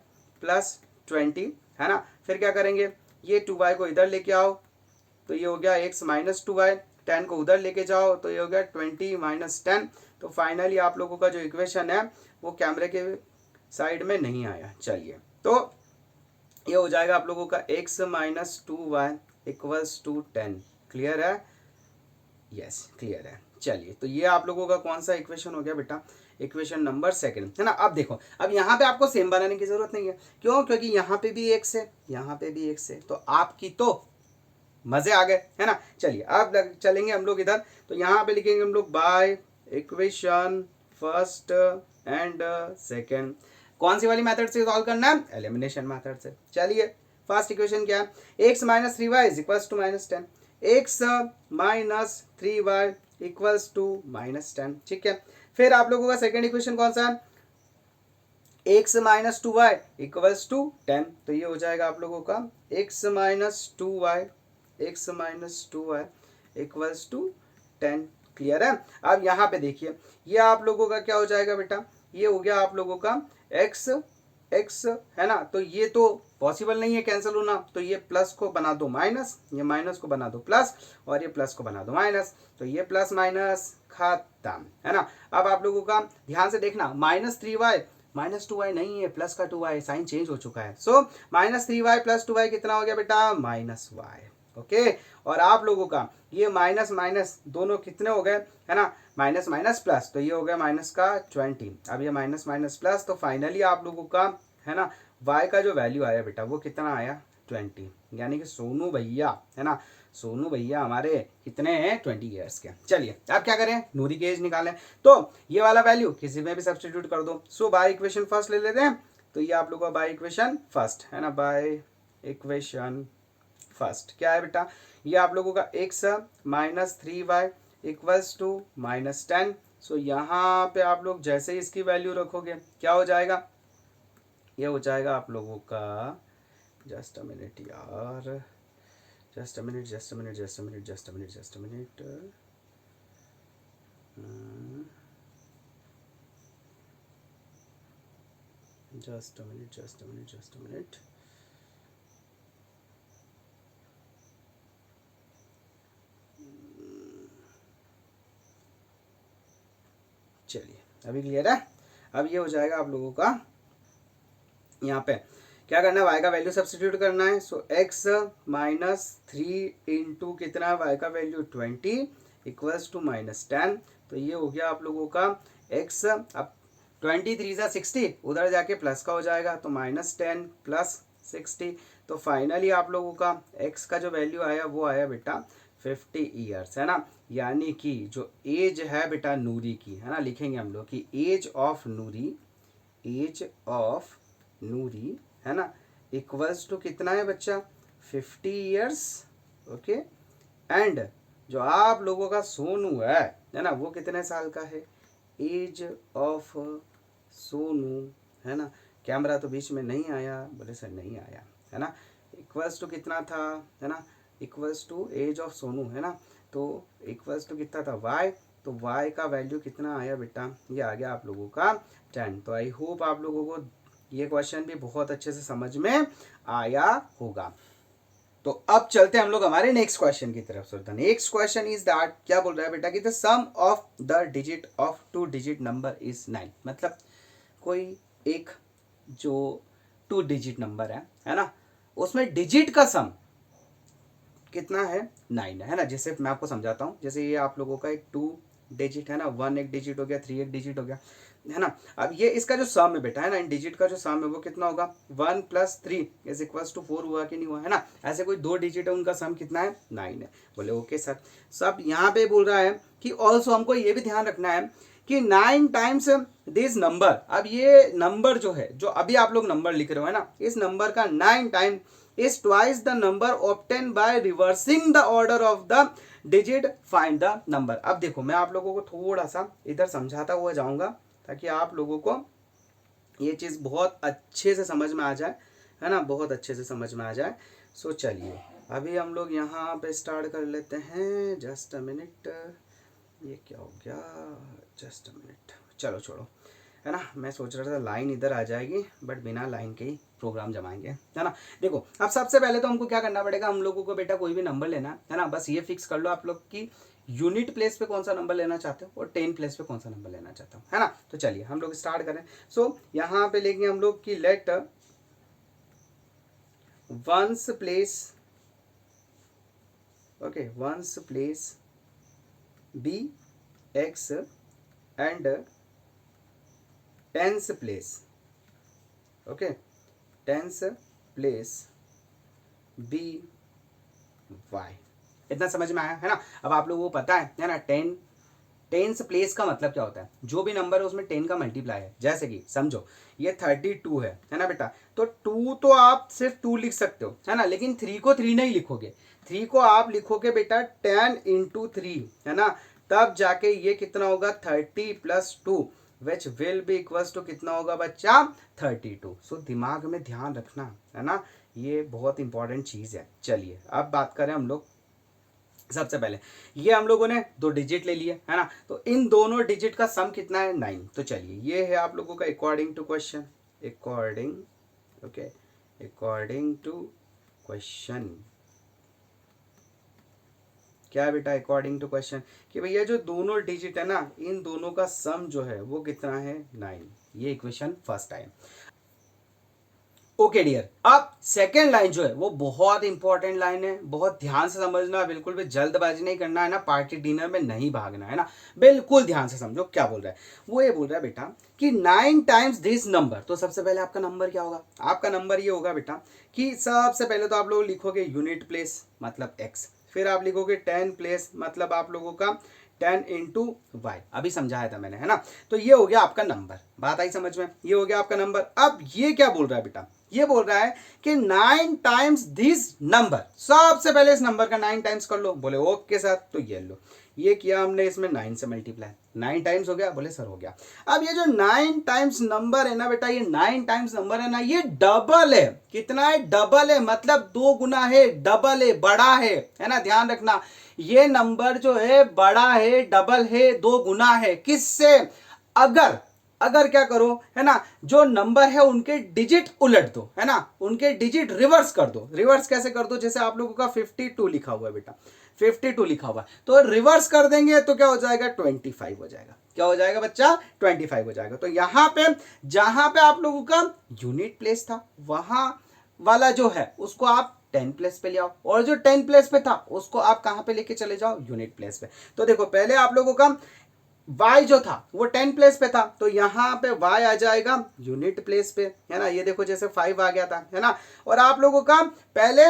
+ 20, है ना। फिर क्या करेंगे, ये 2y को इधर लेके आओ तो ये हो गया x - 2y, 10 को उधर लेके जाओ तो ये हो गया 20 - 10। तो फाइनली आप लोगों का जो इक्वेशन है वो कैमरे के साइड में नहीं आया। चलिए तो ये हो जाएगा आप लोगों का x - 2y equals to 10। Clear है, यस क्लियर है। चलिए तो ये आप लोगों का कौन सा इक्वेशन हो गया बेटा, इक्वेशन नंबर सेकंड, है ना। अब देखो, अब यहाँ पे आपको सेम बनाने की जरूरत नहीं है, क्यों, क्योंकि यहाँ पे भी x है, यहाँ पे भी x है, तो आपकी तो मजे आ गए, है ना। चलिए अब चलेंगे हम लोग इधर, तो यहाँ पे लिखेंगे हम लोग bye equation first and second. कौन सी वाली मेथड से सॉल्व करना है, एलिमिनेशन मेथड से। चलिए फर्स्ट इक्वेशन क्या है, x - 3y equals to -10, x - 3y equals to -10, ठीक है। फिर आप लोगों का सेकंड इक्वेशन कौन सा है, x - 2y इक्वल्स टू 10, तो ये हो जाएगा आप लोगों का x - 2y equals to 10। Clear है। अब यहाँ पे देखिए, ये आप लोगों का क्या हो जाएगा बेटा, ये हो गया आप लोगों का x, है ना। तो ये तो पॉसिबल नहीं है कैंसिल होना, तो ये प्लस को बना दो माइनस, ये माइनस को बना दो प्लस, और ये प्लस को बना दो माइनस, तो ये प्लस माइनस खत्म, है ना। अब आप लोगों का ध्यान से देखना, -3y -2y नहीं है, प्लस का 2y, साइन चेंज हो चुका है। सो -3y + 2y कितना हो गया बेटा, -y, ओके। और आप लोगों का ये माइनस माइनस दोनों कितने हो गए, है ना, माइनस माइनस प्लस, तो ये हो गया माइनस का 20। अब ये माइनस माइनस प्लस, तो फाइनली आप लोगों का, है ना, y का जो वैल्यू आया बेटा वो कितना आया, 20। यानी कि सोनू भैया, है ना, सोनू भैया हमारे कितने हैं, 20 ईयर्स के। चलिए अब क्या करें, नूरी की एज निकालें, तो ये वाला वैल्यू किसी में भी सब्सटीट्यूट कर दो। सो बाय इक्वेशन फर्स्ट ले लेते हैं, तो ये आप लोग का बाय इक्वेशन फर्स्ट, है ना, बाय इक्वेशन फर्स्ट क्या है बेटा, ये आप लोगों का x - 3y इक्वल्स टू -10। सो यहाँ पे आप लोग जैसे ही इसकी वैल्यू रखोगे क्या हो जाएगा, ये हो जाएगा आप लोगों का, जस्ट अ मिनट यार, just a minute, just a minute, just a minute, just a minute, just a minute, just a minute, just a minute, just a minute, चलिए अभी क्लियर है। अब ये हो जाएगा आप लोगों का, यहाँ पे क्या करना है, y का वैल्यू सब्सटीट्यूट करना है। सो x - 3 इंटू कितना, y का वैल्यू 20 इक्वल्स टू -10। तो ये हो गया आप लोगों का x, अब 23 × 60, उधर जाके प्लस का हो जाएगा, तो -10 + 60। तो फाइनली आप लोगों का x का जो वैल्यू आया वो आया बेटा 50 ईयर्स, है ना। यानी कि जो एज है बेटा नूरी की, है ना, लिखेंगे हम लोग कि age of Noori, age of Noori, है ना, इक्वल्स टू कितना है बच्चा, 50 ईयर्स, ओके। एंड जो आप लोगों का सोनू है है ना, वो कितने साल का है, एज ऑफ सोनू, है ना, कैमरा तो बीच में नहीं आया, बोले सर नहीं आया, है ना, इक्वल्स टू कितना था, है ना, equals to age of Sonu, है ना, तो इक्वल्स टू कितना था y, तो y का वैल्यू कितना आया बेटा, ये आ गया आप लोगों का 10। तो आई होप आप लोगों को ये क्वेश्चन भी बहुत अच्छे से समझ में आया होगा। तो अब चलते हैं हम लोग हमारे नेक्स्ट क्वेश्चन की तरफ। So the next question is that, क्या बोल रहा है बेटा कि the sum of the digit of 2 digit number is 9। मतलब कोई एक जो 2 डिजिट नंबर है ना, उसमें डिजिट का सम कितना है, 9 है ना। जैसे मैं आपको समझाता हूँ, जैसे ये आप लोगों का एक 2 डिजिट है ना, 1 एक डिजिट हो गया, 3 एक डिजिट हो गया, है ना। अब ये इसका जो सम है बेटा, है ना, इन डिजिट का जो सम है वो कितना होगा, 1 + 3 इज इक्वल्स टू 4 हुआ कि नहीं हुआ, है ना। ऐसे कोई 2 डिजिट है, उनका सम कितना है, 9 है। बोले ओके सर। सब यहाँ पे बोल रहा है कि ऑल्सो हमको ये भी ध्यान रखना है कि 9 टाइम्स दिस नंबर। अब ये नंबर जो है, जो अभी आप लोग नंबर लिख रहे हो, है ना, इस नंबर का 9 time is twice the number obtained by reversing the order of the digit, find the number। अब देखो मैं आप लोगों को थोड़ा सा इधर समझाता हुआ जाऊंगा ताकि आप लोगों को ये चीज़ बहुत अच्छे से समझ में आ जाए, है ना, बहुत अच्छे से समझ में आ जाए। सो चलिए अभी हम लोग यहाँ पे स्टार्ट कर लेते हैं। जस्ट अ मिनट, ये क्या हो गया, जस्ट अ मिनट, चलो छोड़ो, है ना। मैं सोच रहा था लाइन इधर आ जाएगी, बट बिना लाइन के ही प्रोग्राम जमाएंगे, है ना। देखो अब सबसे पहले तो हमको क्या करना पड़ेगा, हम लोगों को बेटा कोई भी नंबर लेना है ना, बस ये फिक्स कर लो आप लोग की यूनिट प्लेस पे कौन सा नंबर लेना चाहते हो और 10 प्लेस पे कौन सा नंबर लेना चाहते हो, है ना। तो चलिए हम लोग स्टार्ट करें। सो यहाँ पे लेंगे हम लोग की let once place, okay, once place be x and tens place, okay, tens place be y. इतना समझ में आया, है ना। अब आप लोगों को पता है ना, टेंस प्लेस का मतलब क्या होता है, जो भी नंबर है उसमें 10 का मल्टीप्लाई है। जैसे कि समझो ये 32 है ना बेटा, तो 2 तो आप सिर्फ 2 लिख सकते हो, है ना, लेकिन 3 को 3 नहीं लिखोगे, 3 को आप लिखोगे बेटा 10 × 3, है ना, तब जाके ये कितना होगा, 30 + 2 which will be equals to कितना होगा बच्चा, 32। सो दिमाग में ध्यान रखना, है ना, ये बहुत इंपॉर्टेंट चीज़ है। चलिए अब बात करें हम लोग, सबसे पहले ये हम लोगों ने 2 डिजिट ले लिए, है ना, तो इन दोनों डिजिट का सम कितना है, 9। तो चलिए ये है आप लोगों का according to question, according, okay, according to question क्या है बेटा, अकॉर्डिंग टू क्वेश्चन कि भैया जो दोनों डिजिट है ना, इन दोनों का सम जो है वो कितना है, 9। ये इक्वेशन फर्स्ट है। ओके डियर, अब सेकेंड लाइन जो है वो बहुत इंपॉर्टेंट लाइन है, बहुत ध्यान से समझना, बिल्कुल भी जल्दबाजी नहीं करना, है ना, पार्टी डिनर में नहीं भागना, है ना, बिल्कुल ध्यान से समझो क्या बोल रहा है। वो ये बोल रहा है बेटा कि 9 टाइम्स दिस नंबर। तो सबसे पहले आपका नंबर क्या होगा, आपका नंबर ये होगा बेटा कि सबसे पहले तो आप लोग लिखोगे यूनिट प्लेस मतलब x, फिर आप लिखोगे 10 प्लेस मतलब आप लोगों का 10 × y, अभी समझाया था मैंने, है ना। तो ये हो गया आपका नंबर, बात आई समझ में, ये हो गया आपका नंबर। अब ये क्या बोल रहा है बेटा, ये बोल रहा है कि 9 टाइम्स दिस नंबर। सबसे पहले इस नंबर का 9 टाइम्स कर लो, बोले ओके सर। तो ये लो, ये किया हमने, इसमें 9 से मल्टीप्लाई, 9 टाइम्स हो गया, बोले सर हो गया। अब ये जो 9 टाइम्स नंबर है ना बेटा, ये 9 टाइम्स नंबर है ना, ये डबल है। कितना है, डबल है, मतलब 2 गुना है, डबल है, बड़ा है ना, ध्यान रखना। ये नंबर जो है बड़ा है, डबल है, 2 गुना है, किससे, अगर क्या करो, है ना, जो नंबर है उनके डिजिट उलट दो, है ना, उनके डिजिट रिवर्स कर दो। रिवर्स कैसे कर दो, जैसे आप लोगों का 52 लिखा हुआ है बेटा, 52 लिखा हुआ है, तो रिवर्स कर देंगे तो क्या हो जाएगा, 25 हो जाएगा। क्या हो जाएगा बच्चा, 25 हो जाएगा। तो यहां पे जहां पे आप लोगों का यूनिट प्लेस था, वहां वाला जो है उसको आप 10 प्लेस पे ले आओ, और जो 10 प्लेस पे था उसको आप कहां पे लेके चले जाओ, यूनिट प्लेस पे। तो देखो पहले आप लोगों का y जो था वो 10 प्लेस पे था, तो यहाँ पे y आ जाएगा यूनिट प्लेस पे, है ना। ये देखो जैसे 5 आ गया था, है ना, और आप लोगों का पहले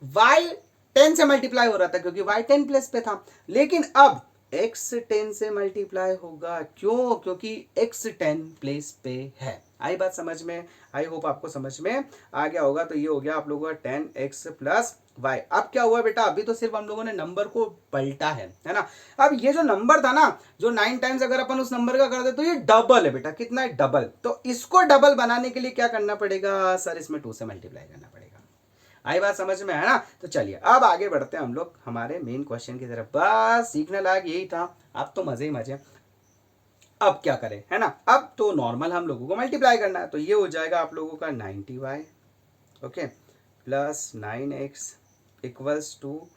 y 10 से मल्टीप्लाई हो रहा था क्योंकि y 10 प्लेस पे था, लेकिन अब x 10 से मल्टीप्लाई होगा। क्यों, क्योंकि x 10 प्लेस पे है। आई बात समझ में, आई होप आपको समझ में आ गया होगा। तो ये हो गया आप लोगों का 10x प्लस वाई। अब क्या हुआ बेटा, अभी तो सिर्फ हम लोगों ने नंबर को पलटा है ना। अब ये जो नंबर था ना, जो 9 टाइम्स अगर अपन उस नंबर का कर दे तो ये डबल है बेटा। कितना है, डबल। तो इसको डबल बनाने के लिए क्या करना पड़ेगा सर, इसमें 2 से मल्टीप्लाई करना पड़ेगा। आई बात समझ में, है ना। तो चलिए अब आगे बढ़ते हैं हम लोग हमारे मेन क्वेश्चन की तरफ। बस सीखने लायक यही था, अब तो मजे ही मजे। अब क्या करें, है ना। अब तो नॉर्मल हम लोगों को मल्टीप्लाई करना है, तो ये हो जाएगा आप लोगों का 90y, okay, plus 9x equals to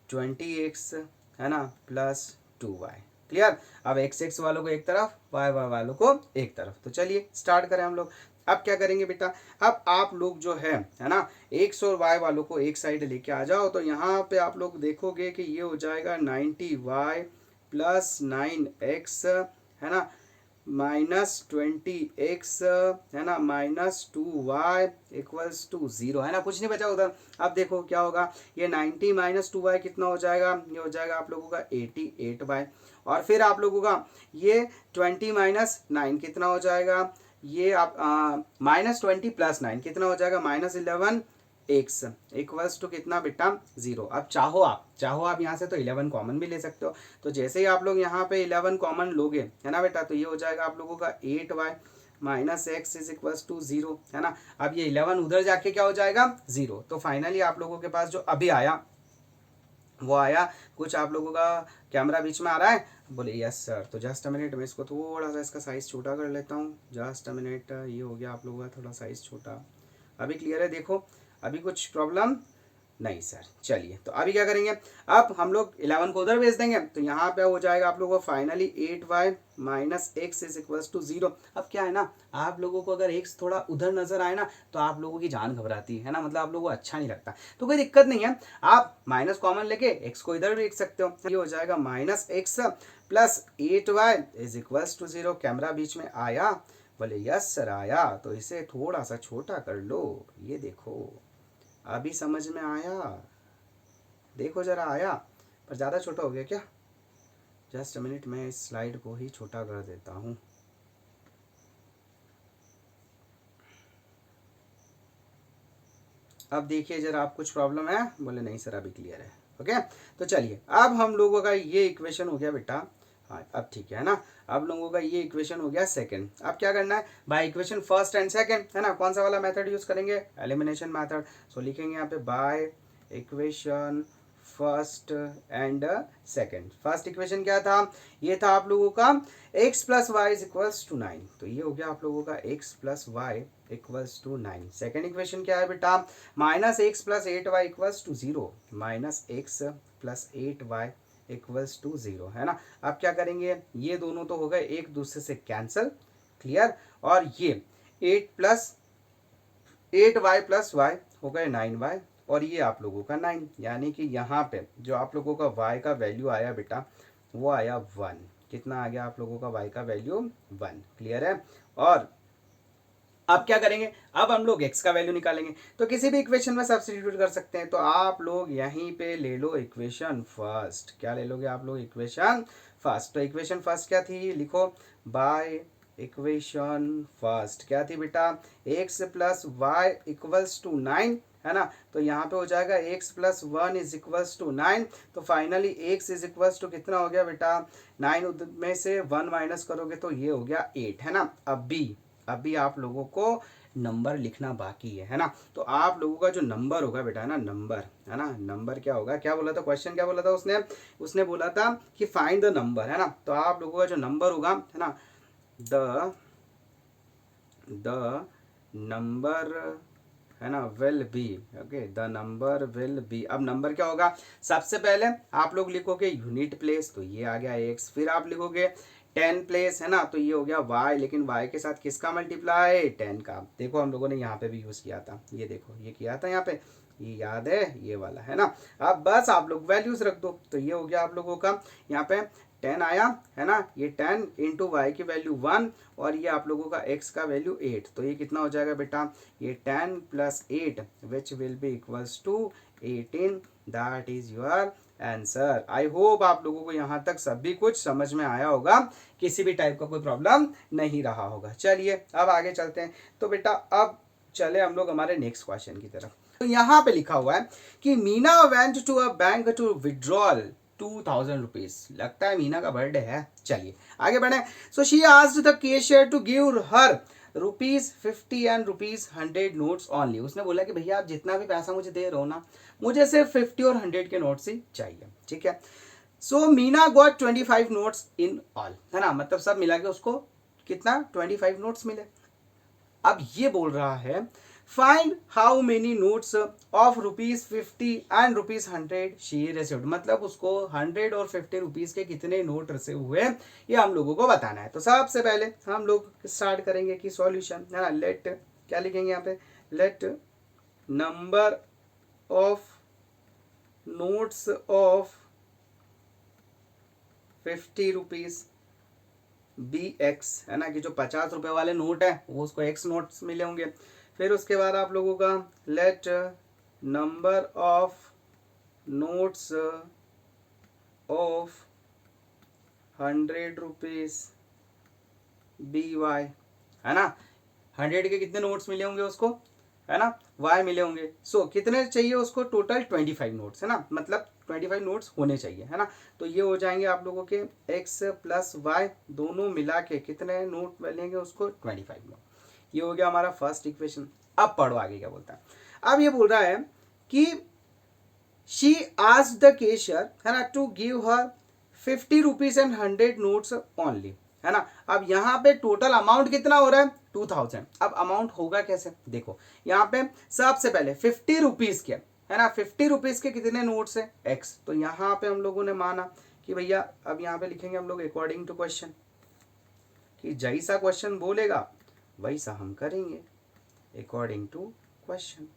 20x, है ना, प्लस 2y। क्लियर। अब एक्स एक्स वालों को एक तरफ, वाई वाई वालों को एक तरफ। तो चलिए स्टार्ट करें हम लोग। अब क्या करेंगे बेटा, अब आप लोग जो है ना, एक्स और वाई वालों को एक साइड लेके आ जाओ। तो यहाँ पे आप लोग देखोगे कि ये हो जाएगा 90y प्लस 9x, है ना, -20x, है ना, -2y इक्वल्स टू 0, है ना। कुछ नहीं बचा उधर। अब देखो क्या होगा, ये 90 माइनस 2y कितना हो जाएगा, ये हो जाएगा आप लोगों का 88y। और फिर आप लोगों का ये 20 माइनस 9 कितना हो जाएगा, ये आप -20 प्लस 9 कितना हो जाएगा, -11 एक्स इक्वल्स टू कितना बेटा, 0। अब चाहो आप यहाँ से तो 11 कॉमन भी ले सकते हो। तो जैसे ही आप लोग यहाँ पे 11 कॉमन लोगे, है ना बेटा, तो ये हो जाएगा आप लोगों का 8y minus x is equals to 0, है ना। अब ये 11 उधर जाके क्या हो जाएगा, 0। तो फाइनली आप लोगों के पास जो अभी आया वो आया कुछ, आप लोगों का कैमरा बीच में आ रहा है, बोले यस सर। तो जस्ट अ मिनट, मैं इसको थोड़ा सा इसका साइज़ छोटा कर लेता हूँ। जस्ट अ मिनट, ये हो गया आप लोगों का थोड़ा साइज़ छोटा। अभी क्लियर है, देखो अभी कुछ प्रॉब्लम नहीं सर। चलिए तो अभी क्या करेंगे, अब हम लोग 11 को उधर भेज देंगे। तो यहाँ पे हो जाएगा आप लोगों को finally 8y minus x is equals to 0। अब क्या है ना, आप लोगों को अगर एक्स थोड़ा उधर नजर आए ना, तो आप लोगों की जान घबराती है ना, मतलब आप लोगों को अच्छा नहीं लगता। तो कोई दिक्कत नहीं है, आप माइनस कॉमन लेके एक्स को इधर भी लिख सकते हो। ये हो जाएगा minus x plus 8y is equals to 0। Camera बीच में आया, बोले यस सर आया। तो इसे थोड़ा सा छोटा कर लो, ये देखो अभी समझ में आया, देखो जरा आया, पर ज़्यादा छोटा हो गया क्या। जस्ट अ मिनट, मैं इस स्लाइड को ही छोटा कर देता हूँ। अब देखिए जरा, आप कुछ प्रॉब्लम है, बोले नहीं सर अभी क्लियर है, ओके। तो चलिए अब हम लोगों का ये इक्वेशन हो गया बेटा, हाँ अब ठीक है ना। अब लोगों का ये इक्वेशन हो गया सेकंड। अब क्या करना है, by equation first and second, है ना। कौन सा वाला मेथड यूज करेंगे, एलिमिनेशन मेथड। सो लिखेंगे यहाँ पे by equation first and second. First equation क्या था, ये था आप लोगों का x plus y is equals to 9। तो ये हो गया आप लोगों का x plus y equals to 9। Second equation क्या है बेटा, minus x plus 8y equals to 0, minus x plus 8y equals to 0, है ना। अब क्या करेंगे, ये दोनों तो हो गए एक दूसरे से कैंसल, क्लियर। और ये 8y प्लस वाई हो गए 9y, और ये आप लोगों का 9, यानी कि यहाँ पे जो आप लोगों का y का वैल्यू आया बेटा, वो आया 1। कितना आ गया आप लोगों का y का वैल्यू, 1। क्लियर है। और अब क्या करेंगे, अब हम लोग x का वैल्यू निकालेंगे। तो किसी भी इक्वेशन में सब्स्टिट्यूट कर सकते हैं। तो आप लोग यहीं पे ले लो इक्वेशन फर्स्ट। क्या ले लोगे आप लोग, इक्वेशन फर्स्ट। तो इक्वेशन फर्स्ट क्या थी, लिखो बाय इक्वेशन फर्स्ट क्या थी बेटा, x plus y equals to 9, है ना। तो यहाँ पे हो जाएगा x plus 1 is equals to 9। तो finally x is equals to कितना हो गया बेटा, 9 में से 1 माइनस करोगे तो ये हो गया 8, है ना। अभी आप लोगों को नंबर लिखना बाकी है ना। तो आप लोगों का जो नंबर होगा बेटा, है ना, नंबर, है ना, नंबर क्या होगा, क्या बोला था क्वेश्चन, क्या बोला था उसने बोला था कि फाइंड द नंबर, है ना। तो आप लोगों का जो नंबर होगा, है ना, द नंबर, है ना, will be, okay, the number will be. अब नंबर क्या होगा, सबसे पहले आप लोग लिखोगे यूनिट प्लेस, तो ये आ गया x। फिर आप लिखोगे 10 प्लेस, है ना, तो ये हो गया y। लेकिन y के साथ किसका मल्टीप्लाई, 10 का। देखो हम लोगों ने यहाँ पे भी यूज किया था, ये देखो ये किया था यहाँ पे, ये याद है, ये वाला, है ना। अब बस आप लोग वैल्यूज रख दो। तो ये हो गया आप लोगों का यहाँ पे 10 आया है ना, ये 10 इंटू वाई की वैल्यू 1 और ये आप लोगों का x का वैल्यू 8, तो ये कितना हो जाएगा बेटा, ये 10 plus 8 which will be equals to 18, that is your answer. I hope आप लोगों को यहाँ तक सभी कुछ समझ में आया होगा, किसी भी टाइप का कोई प्रॉब्लम नहीं रहा होगा। चलिए अब आगे चलते हैं। तो बेटा अब चले हम लोग हमारे नेक्स्ट क्वेश्चन की तरफ। तो यहाँ पे लिखा हुआ है कि Meena went to a bank to withdrawal 2000 rupees. लगता है मीना का बर्थडे है। चलिए आगे बढ़े। So she asked the cashier to give her ₹50 and ₹100 notes only. उसने बोला कि भैया आप जितना भी पैसा मुझे दे रहे हो ना, मुझे सिर्फ 50 और 100 के नोट्स ही चाहिए, ठीक है। So Meena got 25 notes in all, है ना, मतलब सब मिला के उसको कितना 25 नोट्स मिले। अब ये बोल रहा है find how many notes of ₹50 and ₹100 she received, मतलब उसको 100 और 50 रुपीज के कितने नोट रिसीव हुए ये हम लोगों को बताना है। तो सबसे पहले हम लोग स्टार्ट करेंगे कि सॉल्यूशन, है ना, लेट क्या लिखेंगे यहाँ पे, let number of notes of 50 rupees be x, है ना, कि जो 50 रुपए वाले नोट है वो उसको एक्स नोट्स मिले होंगे। फिर उसके बाद आप लोगों का let number of notes of 100 rupees be y, है ना, 100 के कितने नोट्स मिले होंगे उसको, है ना, वाई मिले होंगे। सो कितने चाहिए उसको, टोटल 25 नोट्स, है ना, मतलब 25 नोट्स होने चाहिए, है ना। तो ये हो जाएंगे आप लोगों के x प्लस वाई दोनों मिला के कितने नोट मिलेंगे उसको, 25 नोट। ये हो गया हमारा फर्स्ट इक्वेशन। अब पढ़ो आगे क्या बोलता है। अब ये बोल रहा है कि शी आस्क्ड द कैशियर, है ना, to give her 50 rupees and 100 notes only, है ना। अब यहाँ पे टोटल अमाउंट कितना हो रहा है, 2000। अब अमाउंट होगा कैसे, देखो यहाँ पे सबसे पहले 50 रुपीज के, है ना, 50 रुपीज के कितने नोट्स है, एक्स। तो यहाँ पे हम लोगों ने माना कि भैया अब यहाँ पे लिखेंगे हम लोग अकॉर्डिंग टू क्वेश्चन, कि जैसा क्वेश्चन बोलेगा वैसा हम करेंगे, अकॉर्डिंग टू क्वेश्चन।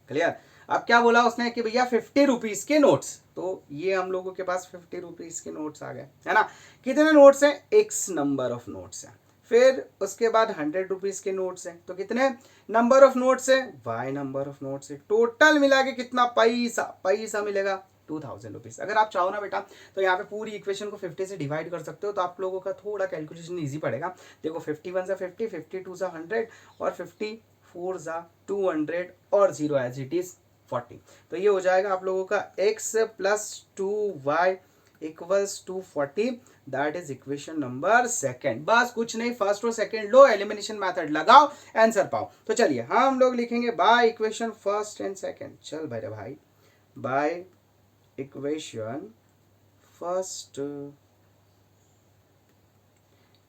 क्लियर। अब क्या बोला उसने कि भैया 50 रुपीज के नोट्स, तो ये हम लोगों के पास 50 रुपीज के नोट्स आ गए, है ना। कितने नोट्स हैं, एक्स नंबर ऑफ नोट्स हैं। फिर उसके बाद 100 रुपीज के नोट्स हैं, तो कितने नंबर ऑफ नोट्स हैं, वाई नंबर ऑफ नोट्स है। टोटल मिला के कितना पैसा मिलेगा, 2000 रुपीज। अगर आप चाहो ना बेटा तो यहाँ पे पूरी इक्वेशन को 50 से डिवाइड कर सकते हो, तो आप लोगों का थोड़ा कैलकुलेशन ईजी पड़ेगा। देखो 51 सा 50, 52 सा 100 और 54 सा 200 और 0 एज इट इज 40। तो ये हो जाएगा आप लोगों का x plus 2y equals to 40, that is equation number second. बस कुछ नहीं, फर्स्ट और सेकंड लो, एलिमिनेशन मेथड लगाओ, आंसर पाओ। तो चलिए हम लोग लिखेंगे by equation first and second. चल भाई by equation first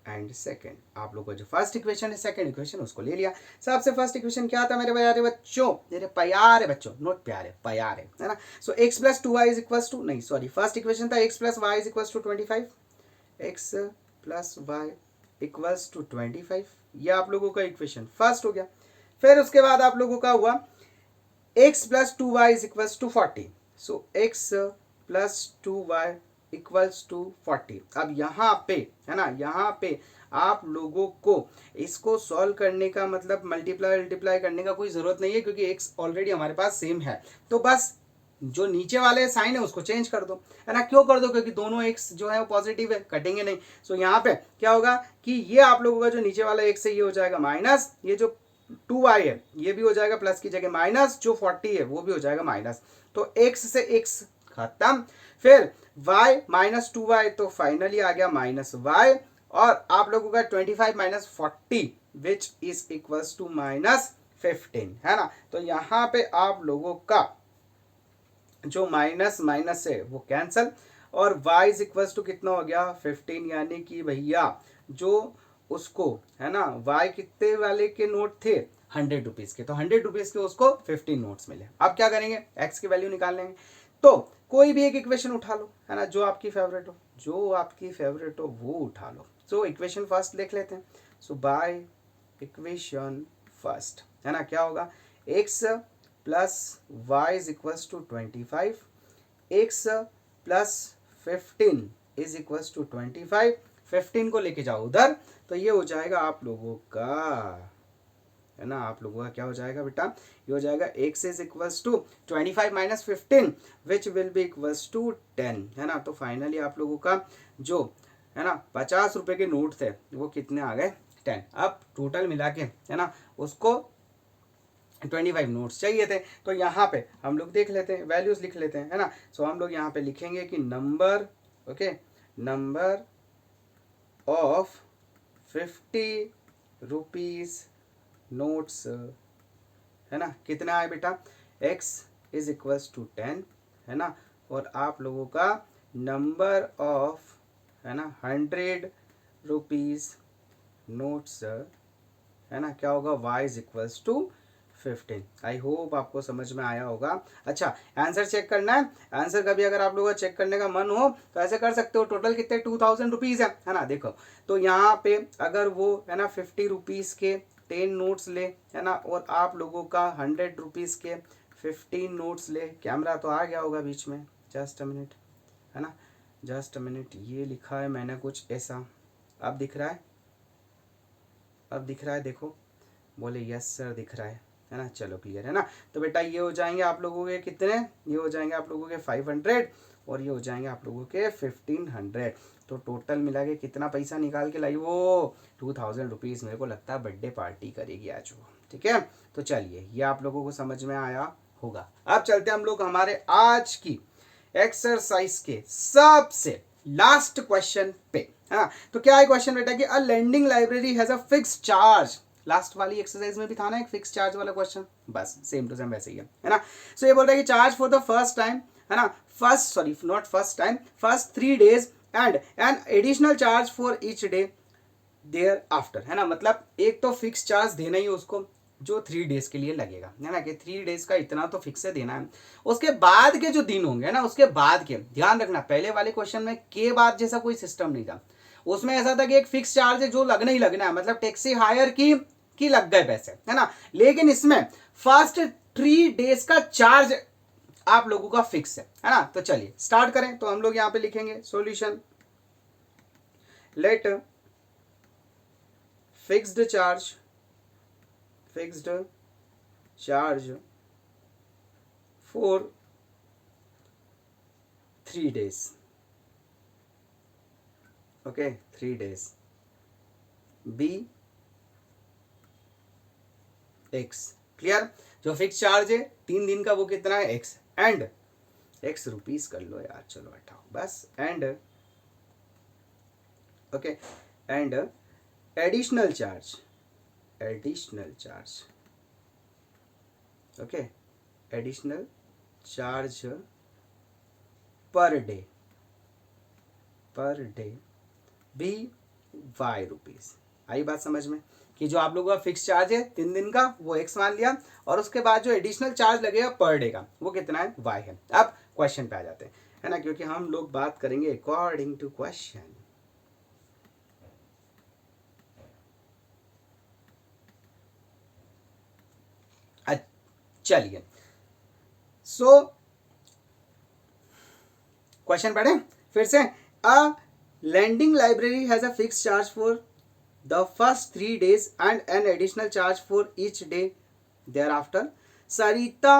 and second. आप लोगों को जो फर्स्ट इक्वेशन है, सेकंड इक्वेशन उसको ले लिया। सबसे फर्स्ट इक्वेशन क्या था मेरे प्यारे बच्चों, मेरे प्यारे बच्चों, नोट प्यारे प्यारे, है ना। So x plus 2y is equals to, नहीं सॉरी, फर्स्ट इक्वेशन था x plus y is equals to 25, x plus y equals to 25। ये आप लोगों का इक्वेशन फर्स्ट हो गया। फिर उसके बाद आप लोगों का हुआ x plus 2y is equals to 40। So x plus 2y equals to 40। अब यहाँ पे, है ना, यहाँ पे आप लोगों को इसको सॉल्व करने का मतलब मल्टीप्लाई करने का कोई जरूरत नहीं है, क्योंकि x ऑलरेडी हमारे पास सेम है। तो बस जो नीचे वाले साइन है उसको चेंज कर दो, है ना। क्यों कर दो, क्योंकि दोनों x जो है वो पॉजिटिव है, कटेंगे नहीं। सो यहाँ पे क्या होगा कि ये आप लोगों का जो नीचे वाला x है ये हो जाएगा माइनस, ये जो 2y है ये भी हो जाएगा प्लस की जगह माइनस, जो 40 है वो भी हो जाएगा माइनस। तो x से x खत्म। फिर y माइनस 2y, तो फाइनली आ गया माइनस y। और आप लोगों का 25 minus 40 which is equals to minus 15, है ना। तो यहाँ पे आप लोगों का जो माइनस माइनस है वो कैंसल, और y इज इक्वल्स टू कितना हो गया 15, यानी कि भैया जो उसको, है ना, y कितने वाले के नोट थे 100 रुपीज के, तो 100 रुपीज के उसको 15 नोट्स मिले। अब क्या करेंगे, x की वैल्यू निकाल लेंगे। तो कोई भी एक इक्वेशन उठा लो, है ना, जो आपकी फेवरेट हो, जो आपकी फेवरेट हो वो उठा लो। सो इक्वेशन फर्स्ट देख लेते हैं। सो बाय इक्वेशन फर्स्ट, है ना, क्या होगा, x plus y is equals to 25, x plus 15 is equals to 25, 15 को लेके जाओ उधर, तो ये हो जाएगा आप लोगों का, है ना, आप लोगों का क्या हो जाएगा बेटा, ये हो जाएगा x is equals to 25 minus 15 which will be equals to 10, है ना। तो फाइनली आप लोगों का जो है ना 50 रुपए के नोट थे वो कितने आ गए, 10। अब टोटल मिला के, है ना, उसको 25 नोट्स चाहिए थे, तो यहाँ पे हम लोग देख लेते हैं, वैल्यूज लिख लेते हैं, है ना। सो हम लोग यहाँ पे लिखेंगे कि number, okay, number of 50 rupees notes, है ना, कितना है बेटा, x इज इक्वल्स टू 10, है ना, और आप लोगों का नंबर ऑफ, है ना, 100 रुपीज नोट्स, है ना, क्या होगा, y is equals to 15। I hope आपको समझ में आया होगा। अच्छा, आंसर चेक करना है, आंसर का भी अगर आप लोगों का चेक करने का मन हो तो ऐसे कर सकते हो। टोटल कितने 2000 रुपीज़ है ना। देखो तो यहाँ पे अगर वो, है ना, 50 रुपीज़ के 10 नोट्स ले, है ना, और आप लोगों का 100 रुपीज़ के 15 नोट्स ले, कैमरा तो आ गया होगा बीच में, जस्ट अ मिनट, है ना, जस्ट अ मिनट, ये लिखा है मैंने कुछ ऐसा, अब दिख रहा है, अब दिख रहा है, देखो, बोले यस सर दिख रहा है ना, चलो क्लियर है ना। तो बेटा ये हो जाएंगे आप लोगों के कितने, ये हो जाएंगे आप लोगों के 500 और ये हो जाएंगे आप लोगों के 1500। तो टोटल मिला के कितना पैसा निकाल के लाई वो, 2000 रुपीज़। मेरे को लगता है बर्थडे पार्टी करेगी आज वो, ठीक है। तो चलिए ये आप लोगों को समझ में आया होगा। अब चलते हम लोग हमारे आज की एक्सरसाइज के सबसे लास्ट क्वेश्चन पे, है ना। तो क्या है क्वेश्चन बेटा कि a lending library has a fix charge. Last वाली एक्सरसाइज में भी था ना एक फिक्स चार्ज वाला क्वेश्चन, बस सेम टू सेम वैसे ही है ना। सो ये बोल रहा है कि charge for the first time, है ना, first sorry not first time, first 3 days and an additional charge for each day thereafter, है ना। मतलब एक तो फिक्स चार्ज देना ही उसको जो 3 days के लिए लगेगा, है ना, कि 3 days का इतना तो फिक्स से देना है। उसके बाद के जो दिन होंगे ना, उसके बाद के ध्यान रखना, पहले वाले क्वेश्चन में के बाद जैसा कोई सिस्टम नहीं था, उसमें ऐसा था कि एक फिक्स चार्ज है जो लगना ही लगना है, मतलब टैक्सी हायर की लग गए पैसे, है ना। लेकिन इसमें फर्स्ट 3 days का चार्ज आप लोगों का फिक्स है ना। तो चलिए स्टार्ट करें। तो हम लोग यहां पे लिखेंगे solution, let fixed charge for 3 days, okay, 3 days be x, clear. जो फिक्स चार्ज है 3 दिन का वो कितना है, एक्स, एंड एक्स रुपीज कर लो यार, चलो हटाओ बस, and okay, and additional charge okay, additional charge per day भी वाई रुपीज। आई बात समझ में कि जो आप लोगों का फिक्स चार्ज है 3 दिन का वो एक्स मान लिया, और उसके बाद जो एडिशनल चार्ज लगेगा पर डे का वो कितना है, वाई है। अब क्वेश्चन पे आ जाते हैं, है ना, क्योंकि हम लोग बात करेंगे अकॉर्डिंग टू क्वेश्चन। चलिए सो क्वेश्चन पढ़े फिर से। अ lending library has a fixed charge for the first 3 days and an additional charge for each day thereafter. Sarita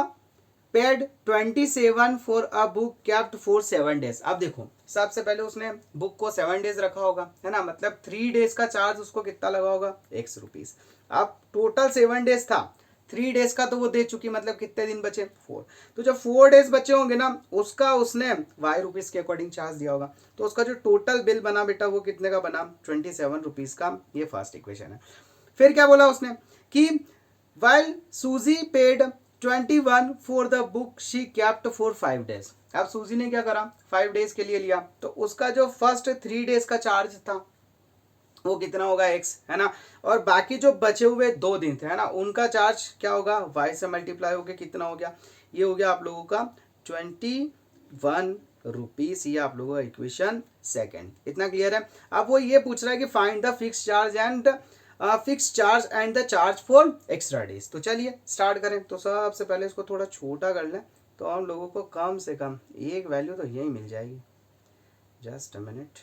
paid 27 for a book kept for 7 days. अब देखो सबसे पहले उसने book को 7 days रखा होगा, है ना, मतलब 3 days का चार्ज उसको कितना लगा होगा, x रुपीज। अब टोटल 7 days था, 3 days का तो वो दे चुकी, मतलब कितने दिन बचे, 4। तो जब 4 days बचे होंगे ना, उसका उसने वाई रुपीज के अकॉर्डिंग चार्ज दिया होगा, तो उसका जो टोटल बिल बना बेटा वो कितने का बना, 27 रुपीज का। ये फर्स्ट इक्वेशन है। फिर क्या बोला उसने कि वाइल सूजी paid 21 for the book she kept for 5 days। अब सूजी ने क्या करा, 5 days के लिए लिया, तो उसका जो फर्स्ट 3 days का चार्ज था वो कितना होगा, एक्स, है ना, और बाकी जो बचे हुए 2 दिन थे, है ना, उनका चार्ज क्या होगा, वाई से मल्टीप्लाई होकर कितना हो गया, ये हो गया आप लोगों का 21 रुपीज। ये आप लोगों का इक्वेशन सेकंड। इतना क्लियर है। अब वो ये पूछ रहा है कि find the fix charge and the charge for extra days. तो चलिए स्टार्ट करें। तो सबसे पहले इसको थोड़ा छोटा कर लें, तो हम लोगों को कम से कम एक वैल्यू तो यही मिल जाएगी, जस्ट अ मिनट।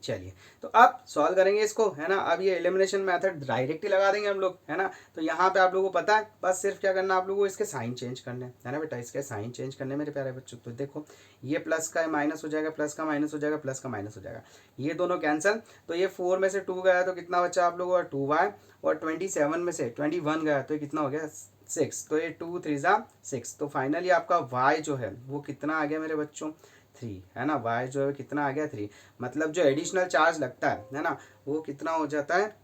चलिए, तो अब सॉल्व करेंगे इसको, है ना। अब ये एलिमिनेशन मेथड डायरेक्ट ही लगा देंगे हम लोग, है ना। तो यहाँ पे आप लोगों को पता है, बस सिर्फ क्या करना आप लोगों को, इसके साइन चेंज करने है ना बेटा। इसके साइन चेंज करने मेरे प्यारे बच्चों। तो देखो, ये प्लस का माइनस हो जाएगा, प्लस का माइनस हो जाएगा, प्लस का माइनस हो जाएगा, ये दोनों कैंसिल। तो ये 4 में से 2 गया तो कितना बचा आप लोगों का 2y, और 27 में से 21 गया तो कितना हो गया 6। तो ये 2 3 जा 6। तो फाइनली आपका y जो है वो कितना आ गया मेरे बच्चों 3, है ना। y जो है कितना आ गया 3। मतलब जो एडिशनल चार्ज लगता है ना, वो कितना हो जाता है,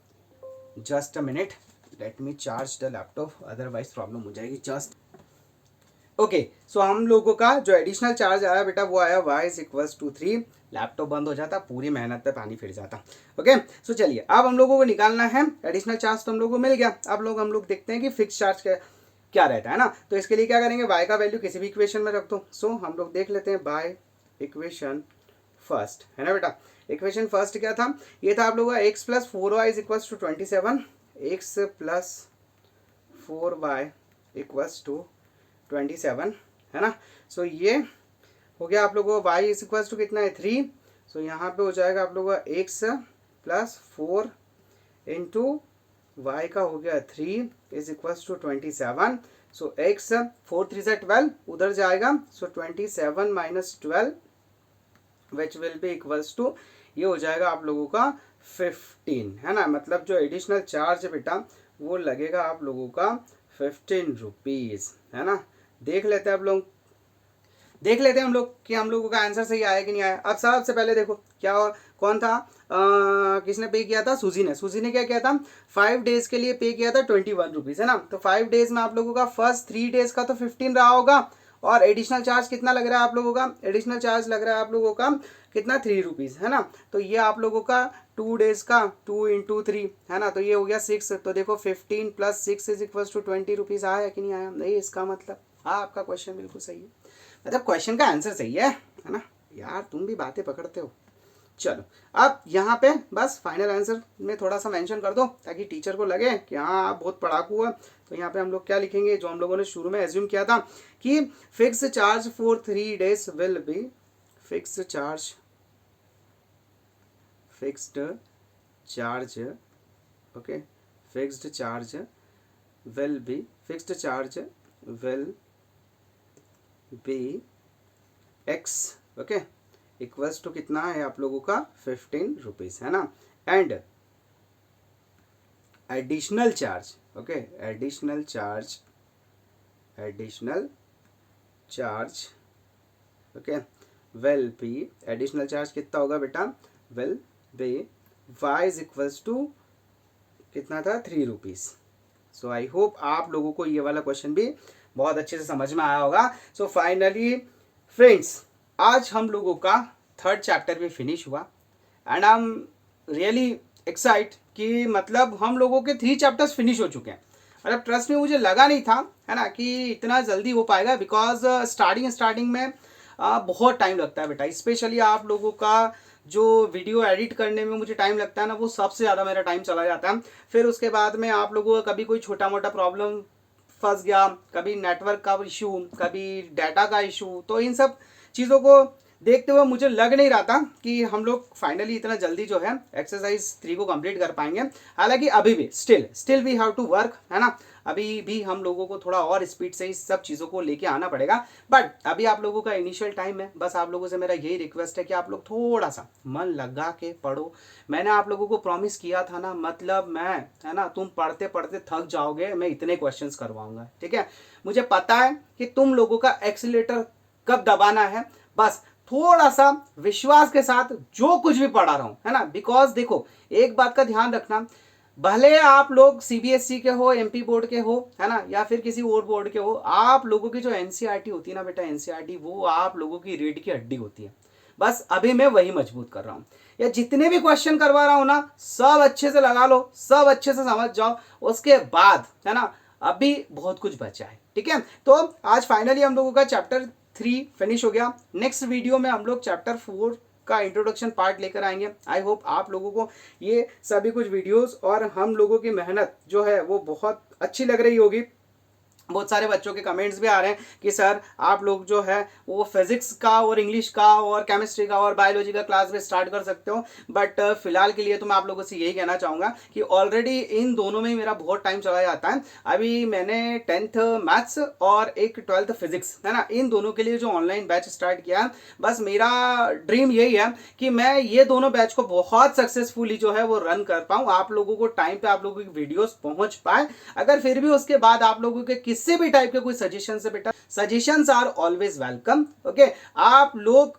just a minute, let me charge the laptop, otherwise problem हो जाएगी। जस्ट ओके, सो हम लोगों का जो एडिशनल चार्ज आया बेटा वो आया y is equals to 3। Laptop बंद हो जाता, पूरी मेहनत पे पानी फिर जाता। ओके, सो चलिए अब हम लोगों को निकालना है एडिशनल चार्ज। तो हम लोगों को मिल गया। अब हम लोग देखते हैं कि फिक्स चार्ज क्या रहता है ना। तो इसके लिए क्या करेंगे, y का वैल्यू किसी भी इक्वेशन में रख दो। सो हम लोग देख लेते हैं बाय इक्वेशन फर्स्ट, है ना बेटा। इक्वेशन फर्स्ट क्या था, ये था आप लोगों का x plus 4y is equals to 27, x plus 4y equals to 27, है ना। सो ये हो गया आप लोगों को y इज इक्वल्स टू कितना है 3। सो यहाँ पे हो जाएगा आप लोगों का x प्लस 4 इंटू y का हो गया 3 is equals to 27। So x 4 3 से 12 उधर जाएगा। So 27 minus 12 which will be equals to, ये हो जाएगा आप लोगों का 15, है ना। मतलब जो एडिशनल चार्ज है बेटा वो लगेगा आप लोगों का 15 रुपीज़, है ना। देख लेते हैं हम लोग कि हम लोगों का आंसर सही आया कि नहीं आया। अब सबसे पहले देखो क्या कौन था, किसने पे किया था, सूजी ने क्या किया था, 5 डेज के लिए पे किया था 21 रुपीज़, है ना। तो 5 डेज में आप लोगों का फर्स्ट 3 डेज का तो 15 रहा होगा, और एडिशनल चार्ज कितना लग रहा है आप लोगों का, एडिशनल चार्ज लग रहा है आप लोगों का कितना 3 रुपीज़, है ना। तो ये आप लोगों का 2 डेज का 2 इंटू 3, है ना। तो ये हो गया 6। तो देखो 15 plus 6 is equals to 20 rupees आया कि नहीं आया, नहीं। इसका मतलब हाँ, आपका क्वेश्चन बिल्कुल सही है, मतलब क्वेश्चन का आंसर सही है ना। यार तुम भी बातें पकड़ते हो। चलो अब यहाँ पे बस फाइनल आंसर में थोड़ा सा मेंशन कर दो ताकि टीचर को लगे कि हाँ आप बहुत पढ़ाकू है। तो यहाँ पे हम लोग क्या लिखेंगे, जो हम लोगों ने शुरू में एज्यूम किया था कि fix charge for 3 days will be fixed charge okay, fixed charge will be x, okay, equals to कितना है आप लोगों का 15 रुपीज़, है ना। And additional charge, okay, additional charge okay will be, additional charge कितना होगा बेटा, will be y is equals to कितना था 3 रुपीज़। सो आई होप आप लोगों को ये वाला क्वेश्चन भी बहुत अच्छे से समझ में आया होगा। सो फाइनली फ्रेंड्स, आज हम लोगों का 3rd चैप्टर भी फिनिश हुआ, and I am really excite कि मतलब हम लोगों के 3 चैप्टर्स फिनिश हो चुके हैं। मतलब ट्रस्ट में मुझे लगा नहीं था, है ना, कि इतना जल्दी हो पाएगा, बिकॉज स्टार्टिंग में बहुत टाइम लगता है बेटा। स्पेशली आप लोगों का जो वीडियो एडिट करने में मुझे टाइम लगता है ना, वो सबसे ज़्यादा मेरा टाइम चला जाता है। फिर उसके बाद में आप लोगों का कभी कोई छोटा मोटा प्रॉब्लम फंस गया, कभी नेटवर्क का इशू, कभी डाटा का इशू, तो इन सब चीज़ों को देखते हुए मुझे लग नहीं रहा था कि हम लोग फाइनली इतना जल्दी जो है एक्सरसाइज 3 को कंप्लीट कर पाएंगे। हालांकि अभी भी still we have to work, है ना। अभी भी हम लोगों को थोड़ा और स्पीड से इस सब चीज़ों को लेके आना पड़ेगा। बट अभी आप लोगों का इनिशियल टाइम है, बस आप लोगों से मेरा यही रिक्वेस्ट है कि आप लोग थोड़ा सा मन लगा के पढ़ो। मैंने आप लोगों को प्रॉमिस किया था ना, मतलब मैं, है ना, तुम पढ़ते पढ़ते थक जाओगे, मैं इतने क्वेश्चंस करवाऊंगा, ठीक है। मुझे पता है कि तुम लोगों का एक्सीलेटर कब दबाना है, बस थोड़ा सा विश्वास के साथ जो कुछ भी पढ़ा रहा हूं, है ना। बिकॉज देखो एक बात का ध्यान रखना, भले आप लोग सीबीएसई के हो, एमपी बोर्ड के हो, है ना, या फिर किसी और बोर्ड के हो, आप लोगों की जो एनसीईआरटी होती है ना बेटा, एनसीईआरटी वो आप लोगों की रीढ़ की हड्डी होती है। बस अभी मैं वही मजबूत कर रहा हूं, या जितने भी क्वेश्चन करवा रहा हूं ना, सब अच्छे से लगा लो, सब अच्छे से समझ जाओ, उसके बाद, है ना, अभी बहुत कुछ बचा है, ठीक है। तो आज फाइनली हम लोगों का चैप्टर 3 फिनिश हो गया। नेक्स्ट वीडियो में हम लोग चैप्टर 4 का इंट्रोडक्शन पार्ट लेकर आएंगे। आई होप आप लोगों को ये सभी कुछ वीडियोस और हम लोगों की मेहनत जो है वो बहुत अच्छी लग रही होगी। बहुत सारे बच्चों के कमेंट्स भी आ रहे हैं कि सर आप लोग जो है वो फिजिक्स का और इंग्लिश का और केमिस्ट्री का और बायोलॉजी का क्लास भी स्टार्ट कर सकते हो, बट फिलहाल के लिए तो मैं आप लोगों से यही कहना चाहूँगा कि ऑलरेडी इन दोनों में ही मेरा बहुत टाइम चला जाता है। अभी मैंने 10th मैथ्स और एक 12th फिजिक्स है ना, इन दोनों के लिए जो ऑनलाइन बैच स्टार्ट किया है, बस मेरा ड्रीम यही है कि मैं ये दोनों बैच को बहुत सक्सेसफुली जो है वो रन कर पाऊँ, आप लोगों को टाइम पे आप लोगों की वीडियोस पहुंच पाए। अगर फिर भी उसके बाद आप लोगों के किसी भी टाइप के कोई सजेशन से, बेटा suggestions are always welcome. Okay, आप लोग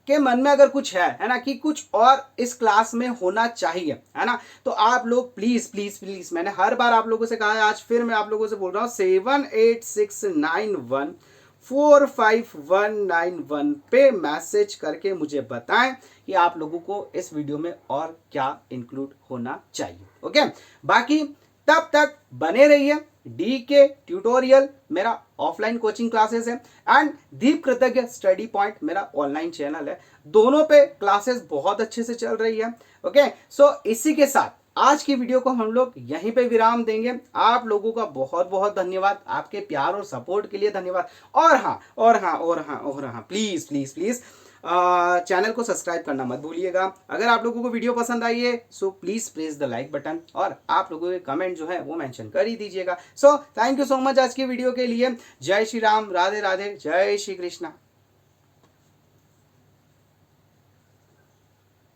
के मन में अगर कुछ है ना, कि कुछ और इस क्लास में होना चाहिए है ना, तो आप लोग प्लीज प्लीज प्लीज, मैंने हर बार आप लोगों से कहा है, आज फिर मैं आप लोगों से बोल रहा हूं, 7869145191 पे मैसेज करके मुझे बताएं कि आप लोगों को इस वीडियो में और क्या इंक्लूड होना चाहिए। ओके, बाकी तब तक बने रहिए। डी के ट्यूटोरियल मेरा ऑफलाइन कोचिंग क्लासेस है and Deep Kritagya study point मेरा ऑनलाइन चैनल है, दोनों पे क्लासेस बहुत अच्छे से चल रही है। ओके, सो इसी के साथ आज की वीडियो को हम लोग यहीं पे विराम देंगे। आप लोगों का बहुत बहुत धन्यवाद, आपके प्यार और सपोर्ट के लिए धन्यवाद। और हाँ, प्लीज प्लीज प्लीज चैनल को सब्सक्राइब करना मत भूलिएगा। अगर आप लोगों को वीडियो पसंद आई है so please press the like button, और आप लोगों के कमेंट जो है वो मेंशन कर ही दीजिएगा। So thank you so much आज की वीडियो के लिए। जय श्री राम, राधे राधे, जय श्री कृष्णा।